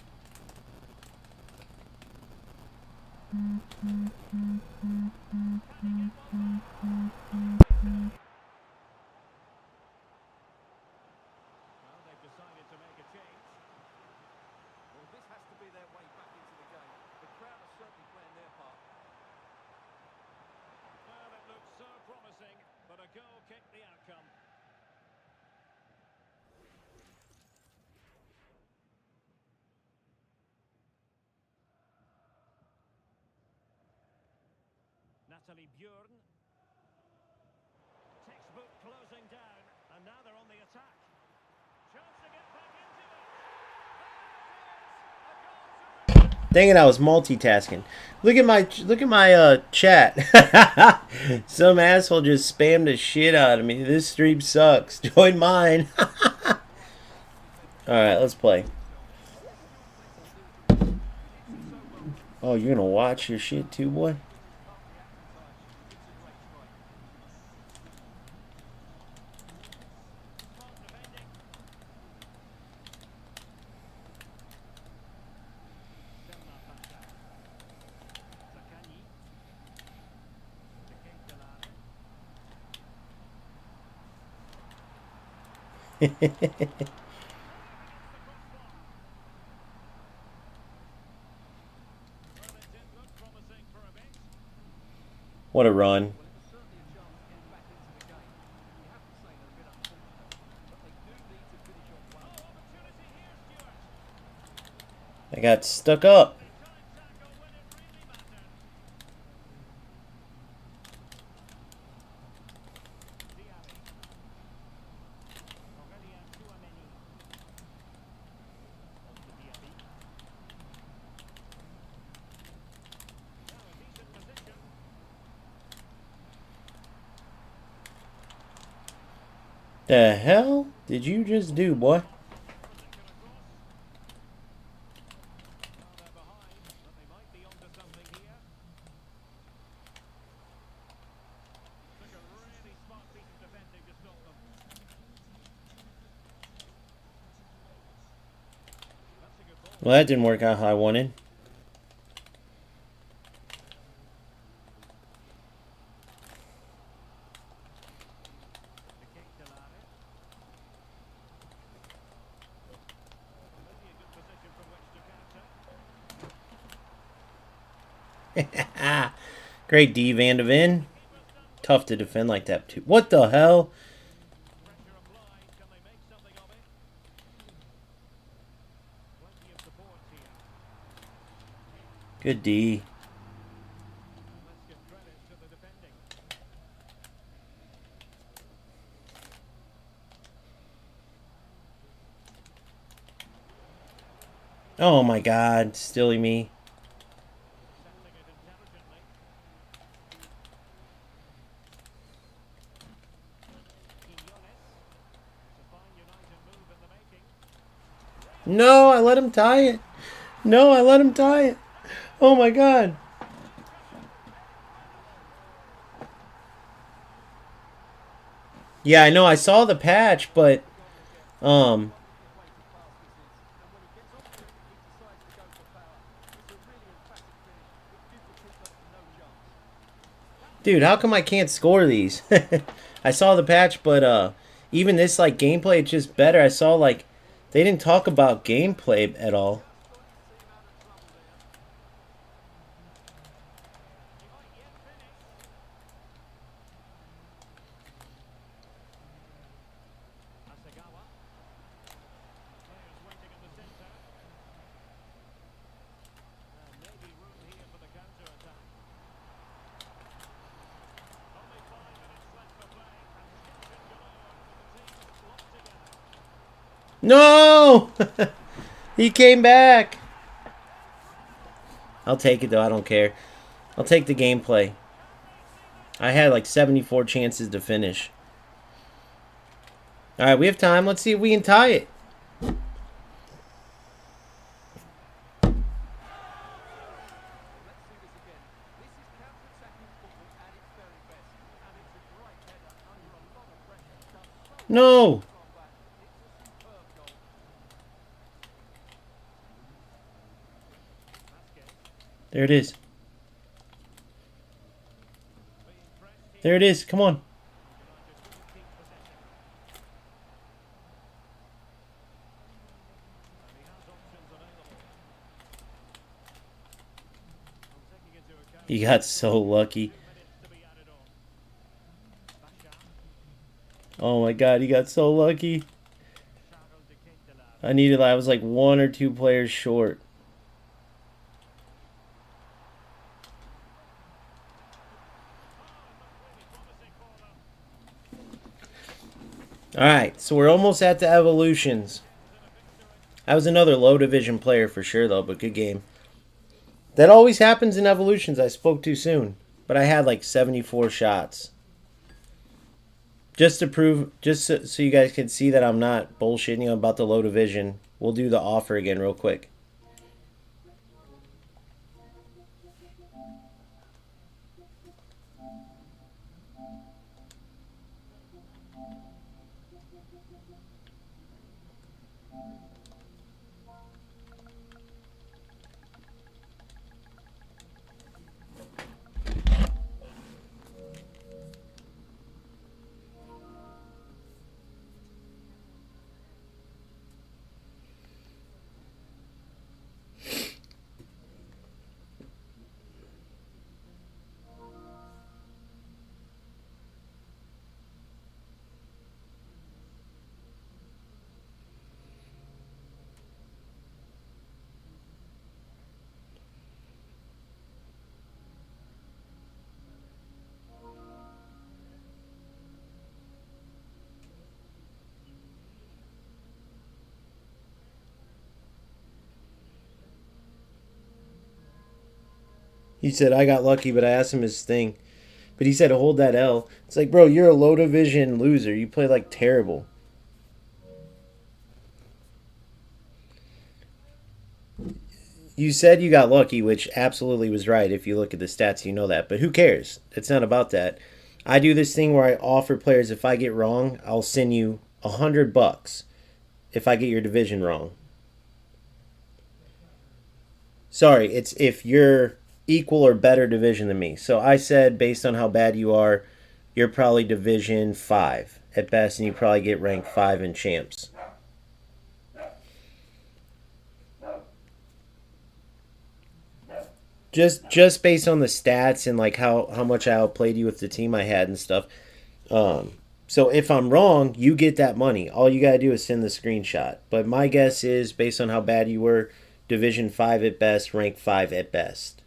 Textbook closing down, and now they're on the attack. Chance to get back into it. Dang it, I was multitasking. Look at my chat. Some asshole just spammed the shit out of me. This stream sucks. Join mine. Alright, let's play. Oh, you're gonna watch your shit too, boy? What a run. I got stuck up. The hell did you just do, boy? Well, that didn't work out how I wanted. Great D, Van de Ven. Tough to defend like that, too. What the hell? Good D. Oh my god, stilly me. No, I let him tie it. No, I let him tie it. Oh my god. Yeah, I know I saw the patch, but dude, how come I can't score these? I saw the patch, but even this like gameplay, it's just better. I saw like they didn't talk about gameplay at all. No! He came back. I'll take it, though. I don't care. I'll take the gameplay. I had like 74 chances to finish. All right, we have time. Let's see if we can tie it. No. There it is. There it is. Come on. You got so lucky. Oh my god, he got so lucky. I was like 1 or 2 players short. Alright, so we're almost at the evolutions. I was another low division player for sure though, but good game. That always happens in evolutions. I spoke too soon. But I had like 74 shots. Just to prove, so you guys can see that I'm not bullshitting about the low division, we'll do the offer again real quick. He said, I got lucky, but I asked him his thing. But he said, hold that L. It's like, bro, you're a low division loser. You play like terrible. You said you got lucky, which absolutely was right. If you look at the stats, you know that. But who cares? It's not about that. I do this thing where I offer players, if I get wrong, I'll send you $100 if I get your division wrong. Sorry, it's if you're equal or better division than me. So I said, based on how bad you are, you're probably division 5 at best, and you probably get ranked 5 in champs. Just based on the stats and like how much I outplayed you with the team I had and stuff. Um, so if I'm wrong, you get that money. All you gotta do is send the screenshot. But my guess is based on how bad you were, division 5 at best, rank 5 at best.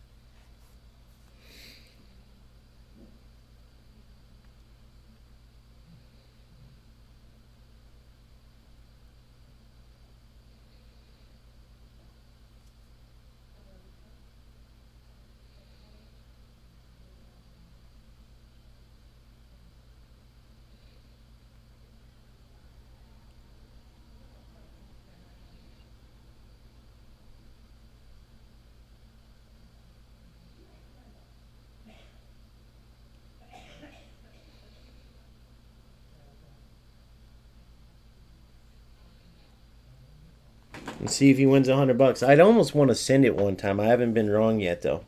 And see if he wins $100. I'd almost want to send it one time. I haven't been wrong yet though.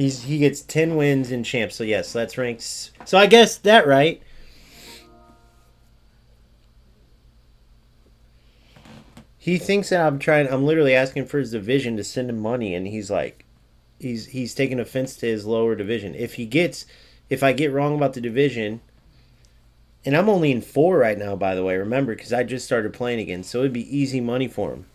He gets 10 wins in champs. So yes, that's ranks. So I guess that right. He thinks that I'm literally asking for his division to send him money, and he's like, he's taking offense to his lower division. If I get wrong about the division, and I'm only in 4 right now, by the way, remember, because I just started playing again, so it'd be easy money for him.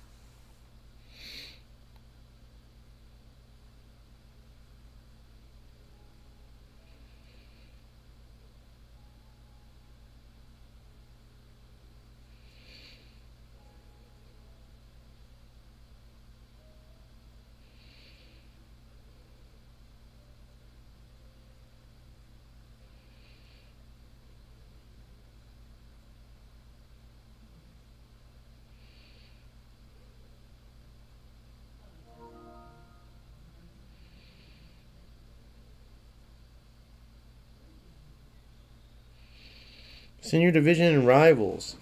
Senior division and rivals.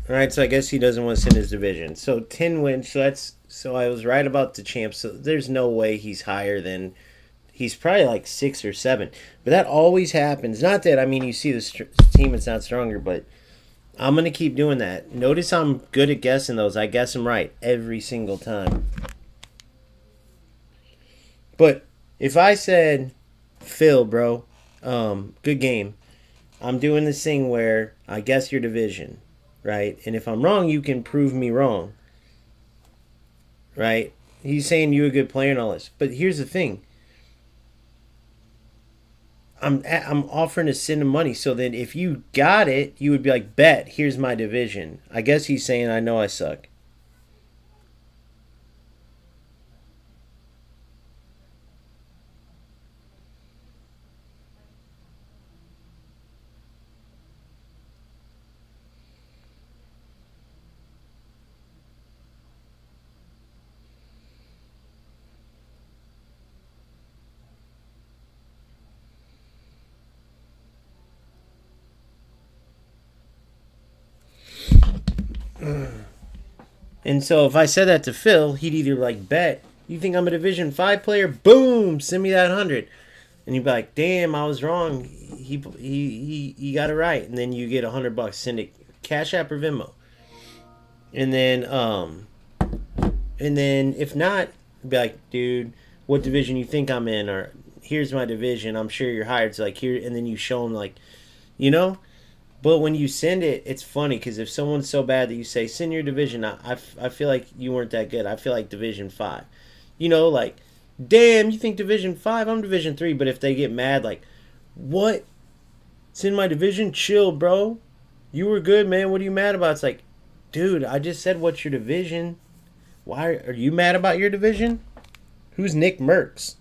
All right, so I guess he doesn't want to send his division. So 10 wins. So I was right about the champs. So there's no way he's higher than he's probably like 6 or 7. But that always happens. Not that I mean you see the team it's not stronger, but I'm gonna keep doing that. Notice I'm good at guessing those. I guess them right every single time. But if I said, Phil, bro, good game. I'm doing this thing where I guess your division, right? And if I'm wrong, you can prove me wrong, right? He's saying you're a good player and all this. But here's the thing. I'm offering to send him money so that if you got it, you would be like, bet, here's my division. I guess he's saying I know I suck. And so if I said that to Phil, he'd either like, bet, you think I'm a Division 5 player? Boom, send me that 100. And you'd be like, damn, I was wrong. He got it right. And then you get $100. Send it Cash App or Venmo. And then if not, be like, dude, what division you think I'm in? Or here's my division. I'm sure you're hired. So like here, and then you show them like, you know. But when you send it, it's funny because if someone's so bad that you say send your division, I feel like you weren't that good. I feel like Division 5. You know, like, damn, you think Division 5? I'm Division 3. But if they get mad, like, what? It's in my division? Chill, bro. You were good, man. What are you mad about? It's like, dude, I just said what's your division. Why are you mad about your division? Who's Nick Merckx?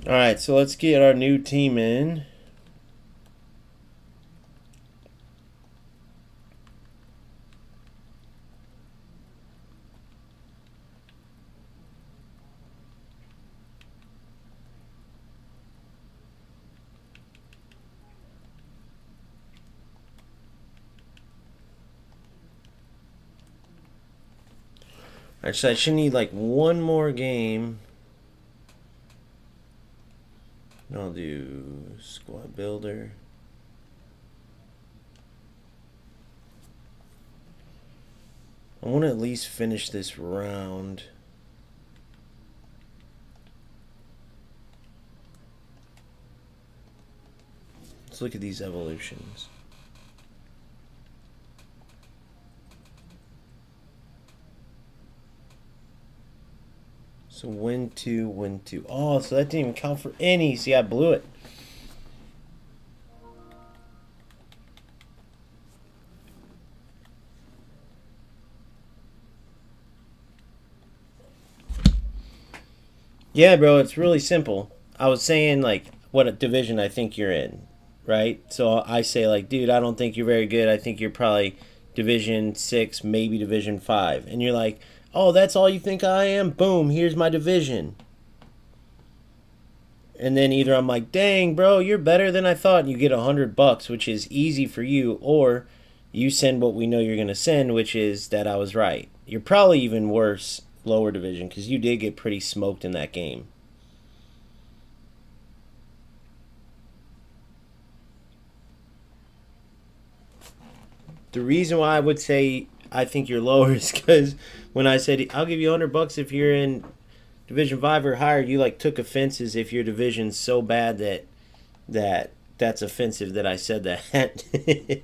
All right, so let's get our new team in. Actually, I should need like one more game. I'll do squad builder. I want to at least finish this round. Let's look at these evolutions. So win two, win two. Oh, so that didn't even count for any. See, I blew it. Yeah, bro, it's really simple. I was saying, like, what division I think you're in, right? So I say, like, dude, I don't think you're very good. I think you're probably Division 6, maybe Division 5. And you're like, oh, that's all you think I am? Boom, here's my division. And then either I'm like, dang, bro, you're better than I thought, and you get $100, which is easy for you, or you send what we know you're going to send, which is that I was right. You're probably even worse lower division because you did get pretty smoked in that game. The reason why I would say I think you're lower is because when I said I'll give you $100 if you're in Division 5 or higher, you like took offense as if your division's so bad that's offensive that I said that.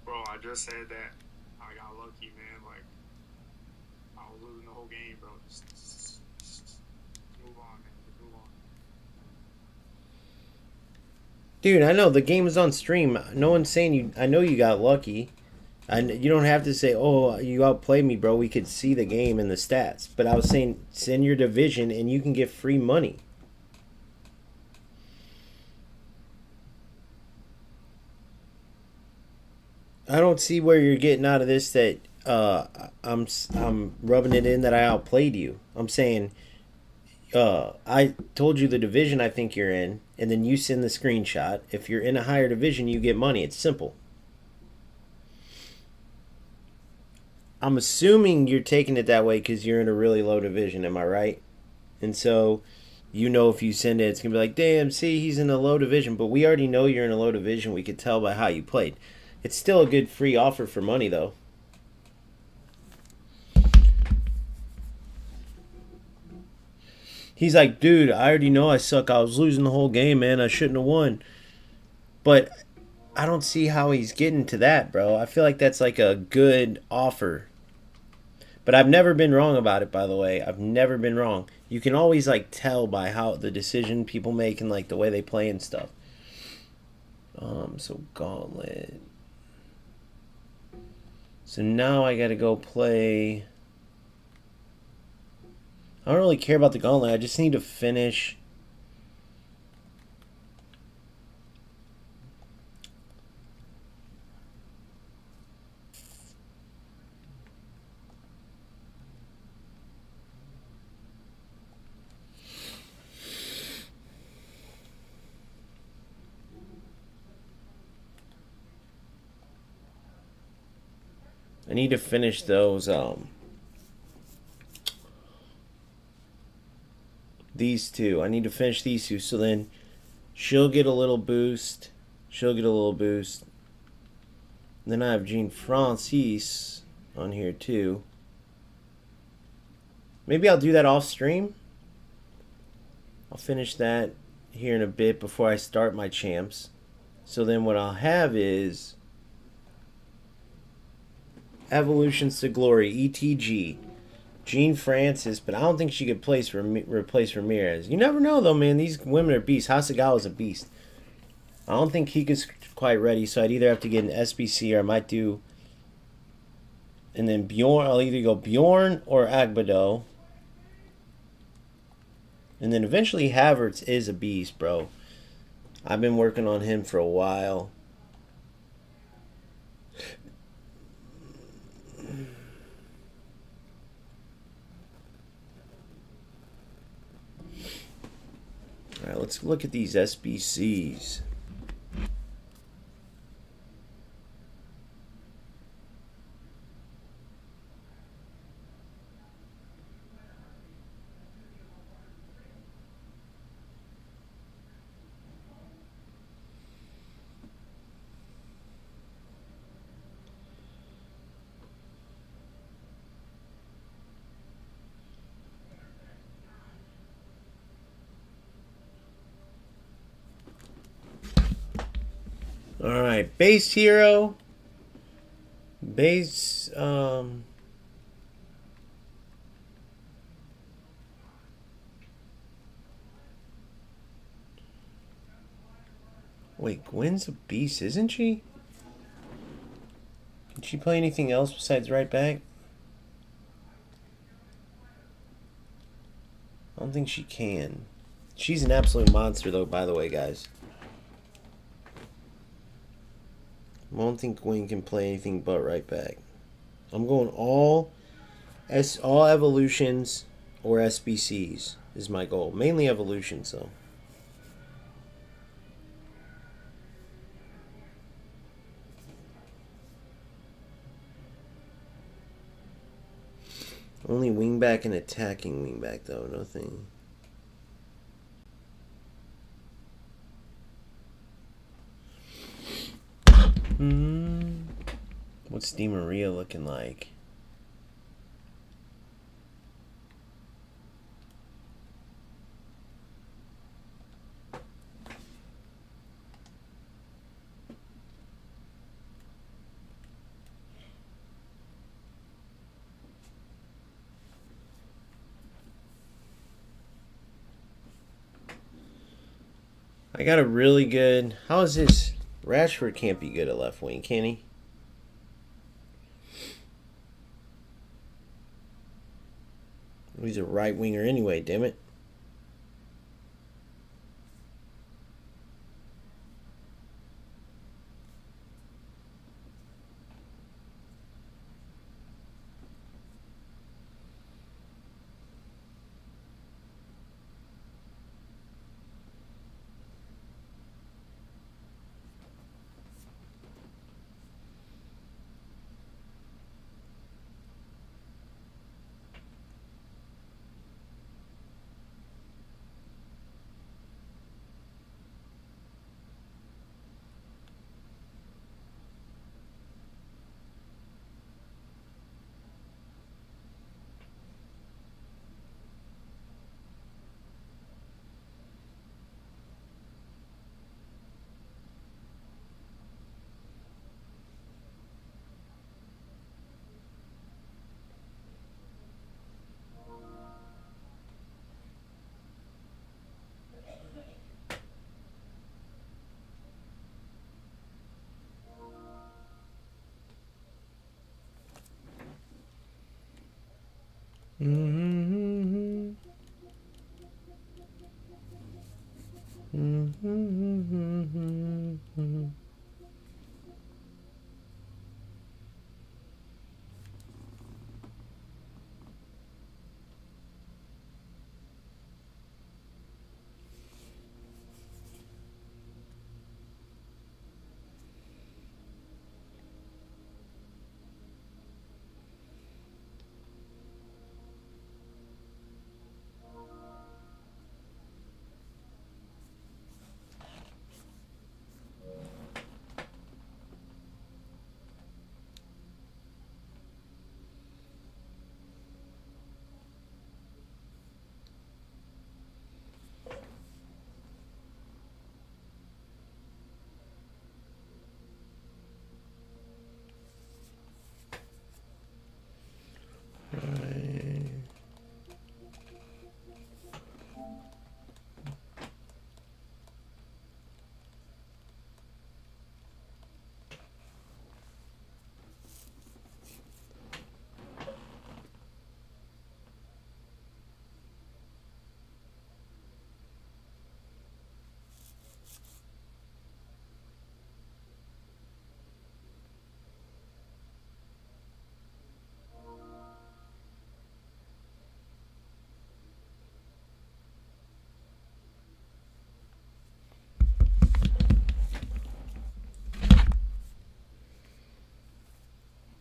Bro, I just said that I got lucky, man. Like, I was losing the whole game, bro. Just move on, man. Just move on. Dude, I know the game is on stream. No one's saying you. I know you got lucky. And you don't have to say, "Oh, you outplayed me, bro." We could see the game and the stats. But I was saying, send your division, and you can get free money. I don't see where you're getting out of this that I'm rubbing it in that I outplayed you. I'm saying I told you the division I think you're in, and then you send the screenshot. If you're in a higher division, you get money. It's simple. I'm assuming you're taking it that way because you're in a really low division. Am I right? And so, you know, if you send it, it's gonna be like, damn, see, he's in a low division. But we already know you're in a low division. We could tell by how you played. It's still a good free offer for money, though. He's like, dude, I already know I suck. I was losing the whole game, man. I shouldn't have won. But I don't see how he's getting to that, bro. I feel like that's like a good offer. But I've never been wrong about it, by the way. I've never been wrong. You can always like tell by how the decision people make and like the way they play and stuff. So Gauntlet. So now I gotta go play. I don't really care about the Gauntlet. I just need to finish. I need to finish those, these two. I need to finish these two, so then she'll get a little boost. She'll get a little boost. Then I have Jean Francis on here too. Maybe I'll do that off stream. I'll finish that here in a bit before I start my champs. So then what I'll have is Evolutions to Glory, ETG. Jean Francis, but I don't think she could replace Ramirez. You never know, though, man. These women are beasts. Hasegawa's a beast. I don't think Kika's quite ready, so I'd either have to get an SBC or I might do... And then Bjorn, I'll either go Bjorn or Agbado. And then eventually Havertz is a beast, bro. I've been working on him for a while. All right, let's look at these SBCs. Alright, base hero. Base, Wait, Gwen's a beast, isn't she? Can she play anything else besides right back? I don't think she can. She's an absolute monster, though, by the way, guys. I don't think Gwen can play anything but right back. I'm going all evolutions or SBCs is my goal. Mainly evolutions, though. Only wingback and attacking wingback, though. Nothing. What's Di Maria looking like? I got a really good... How is this? Rashford can't be good at left wing, can he? He's a right winger anyway, damn it.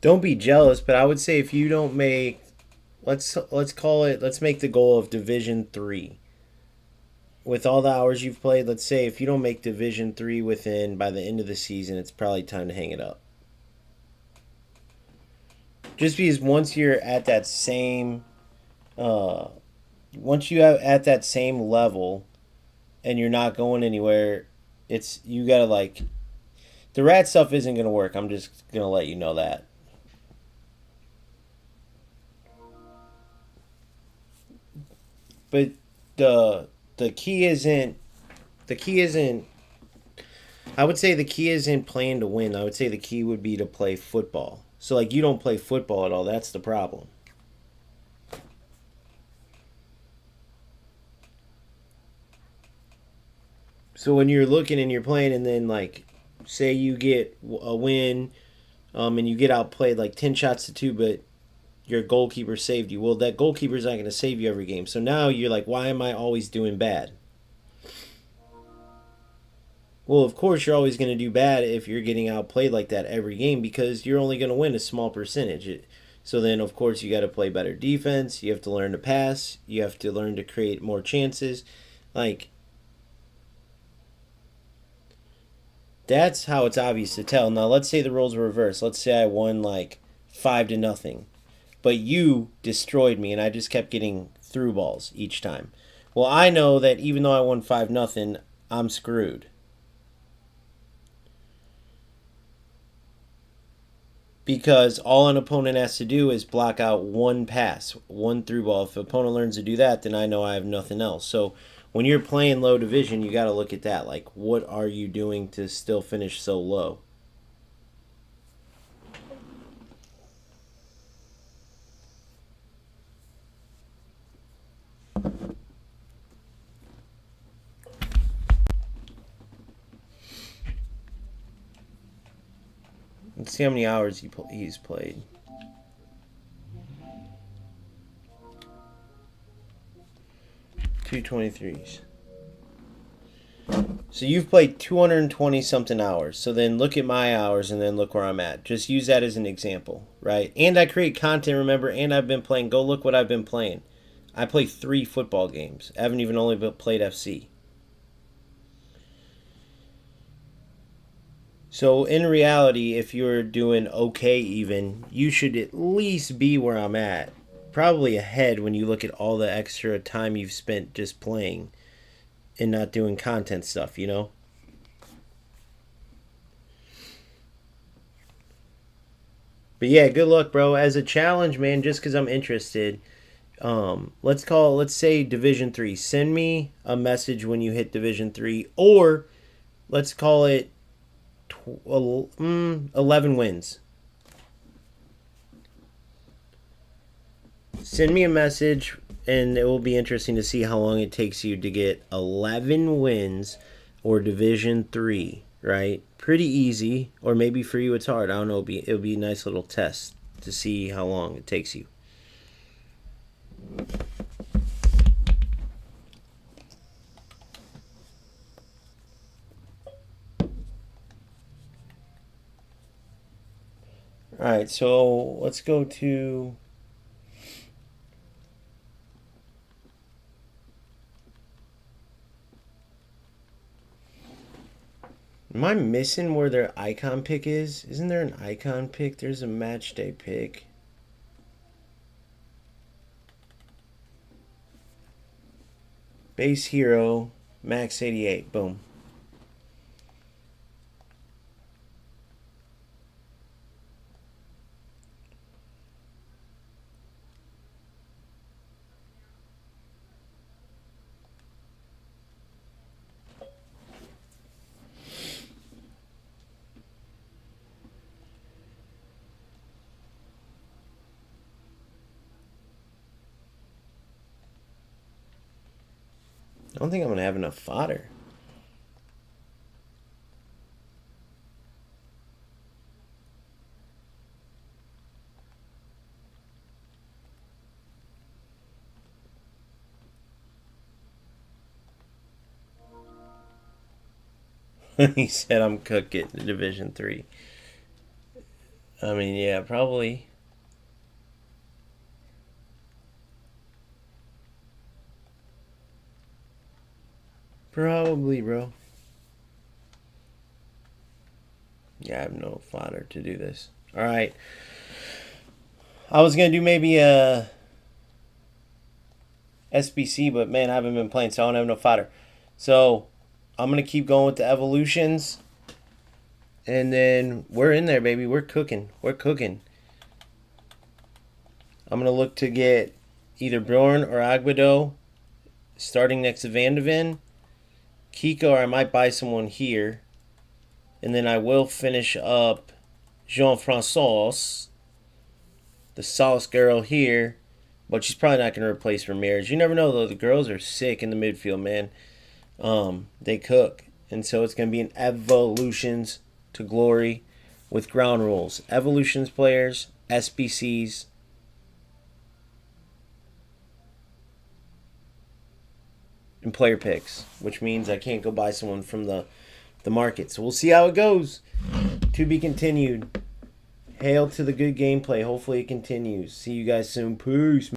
Don't be jealous, but I would say if you don't make, let's make the goal of Division 3. With all the hours you've played, let's say if you don't make Division 3 within by the end of the season, it's probably time to hang it up. Just because once you're at that same, uh, once you have at that same level and you're not going anywhere, it's you gotta like the rat stuff isn't gonna work. I'm just gonna let you know that. But the key isn't the key isn't I would say the key isn't playing to win. I would say the key would be to play football. So like you don't play football at all. That's the problem. So when you're looking and you're playing, and then like say you get a win, and you get outplayed like 10 shots to 2, but your goalkeeper saved you. Well, that goalkeeper's not going to save you every game. So now you're like, why am I always doing bad? Well, of course you're always going to do bad if you're getting outplayed like that every game because you're only going to win a small percentage. So then, of course, you got to play better defense. You have to learn to pass. You have to learn to create more chances. Like, that's how it's obvious to tell. Now, let's say the roles were reversed. Let's say I won like 5-0, but you destroyed me and I just kept getting through balls each time. Well, I know that even though I won 5-0, I'm screwed. Because all an opponent has to do is block out one pass, one through ball. If the opponent learns to do that, then I know I have nothing else. So when you're playing low division, you got to look at that. Like, what are you doing to still finish so low? Let's see how many hours he's played. $223s. So you've played 220 something hours. So then look at my hours and then look where I'm at. Just use that as an example, right? And I create content, remember, and I've been playing. Go look what I've been playing. I play 3 football games. I haven't even only played FC. So in reality, if you're doing okay even, you should at least be where I'm at. Probably ahead when you look at all the extra time you've spent just playing and not doing content stuff, you know? But yeah, good luck, bro. As a challenge, man, just because I'm interested, let's say Division 3. Send me a message when you hit Division 3, or let's call it 11 wins. Send me a message, and it will be interesting to see how long it takes you to get 11 wins or Division 3, right? Pretty easy, or maybe for you it's hard. I don't know. It'll be a nice little test to see how long it takes you. All right, so let's go to. Am I missing where their icon pick is? Isn't there an icon pick? There's a match day pick. Base hero, max 88. Boom. I don't think I'm going to have enough fodder. He said I'm cooking the Division 3. I mean, yeah, probably. Probably, bro. Yeah, I have no fodder to do this. All right. I was going to do maybe a SBC, but man, I haven't been playing, so I don't have no fodder. So I'm going to keep going with the evolutions. And then we're in there, baby. We're cooking. We're cooking. I'm going to look to get either Bjorn or Aguado starting next to Van de Ven. Kiko, or I might buy someone here. And then I will finish up Jean-Francois, the sauce girl here. But she's probably not going to replace Ramirez. You never know, though. The girls are sick in the midfield, man. They cook. And so it's going to be an evolutions to glory with ground rules. Evolutions players, SBCs, and player picks, which means I can't go buy someone from the market. So we'll see how it goes. To be continued. Hail to the good gameplay. Hopefully it continues. See you guys soon. Peace.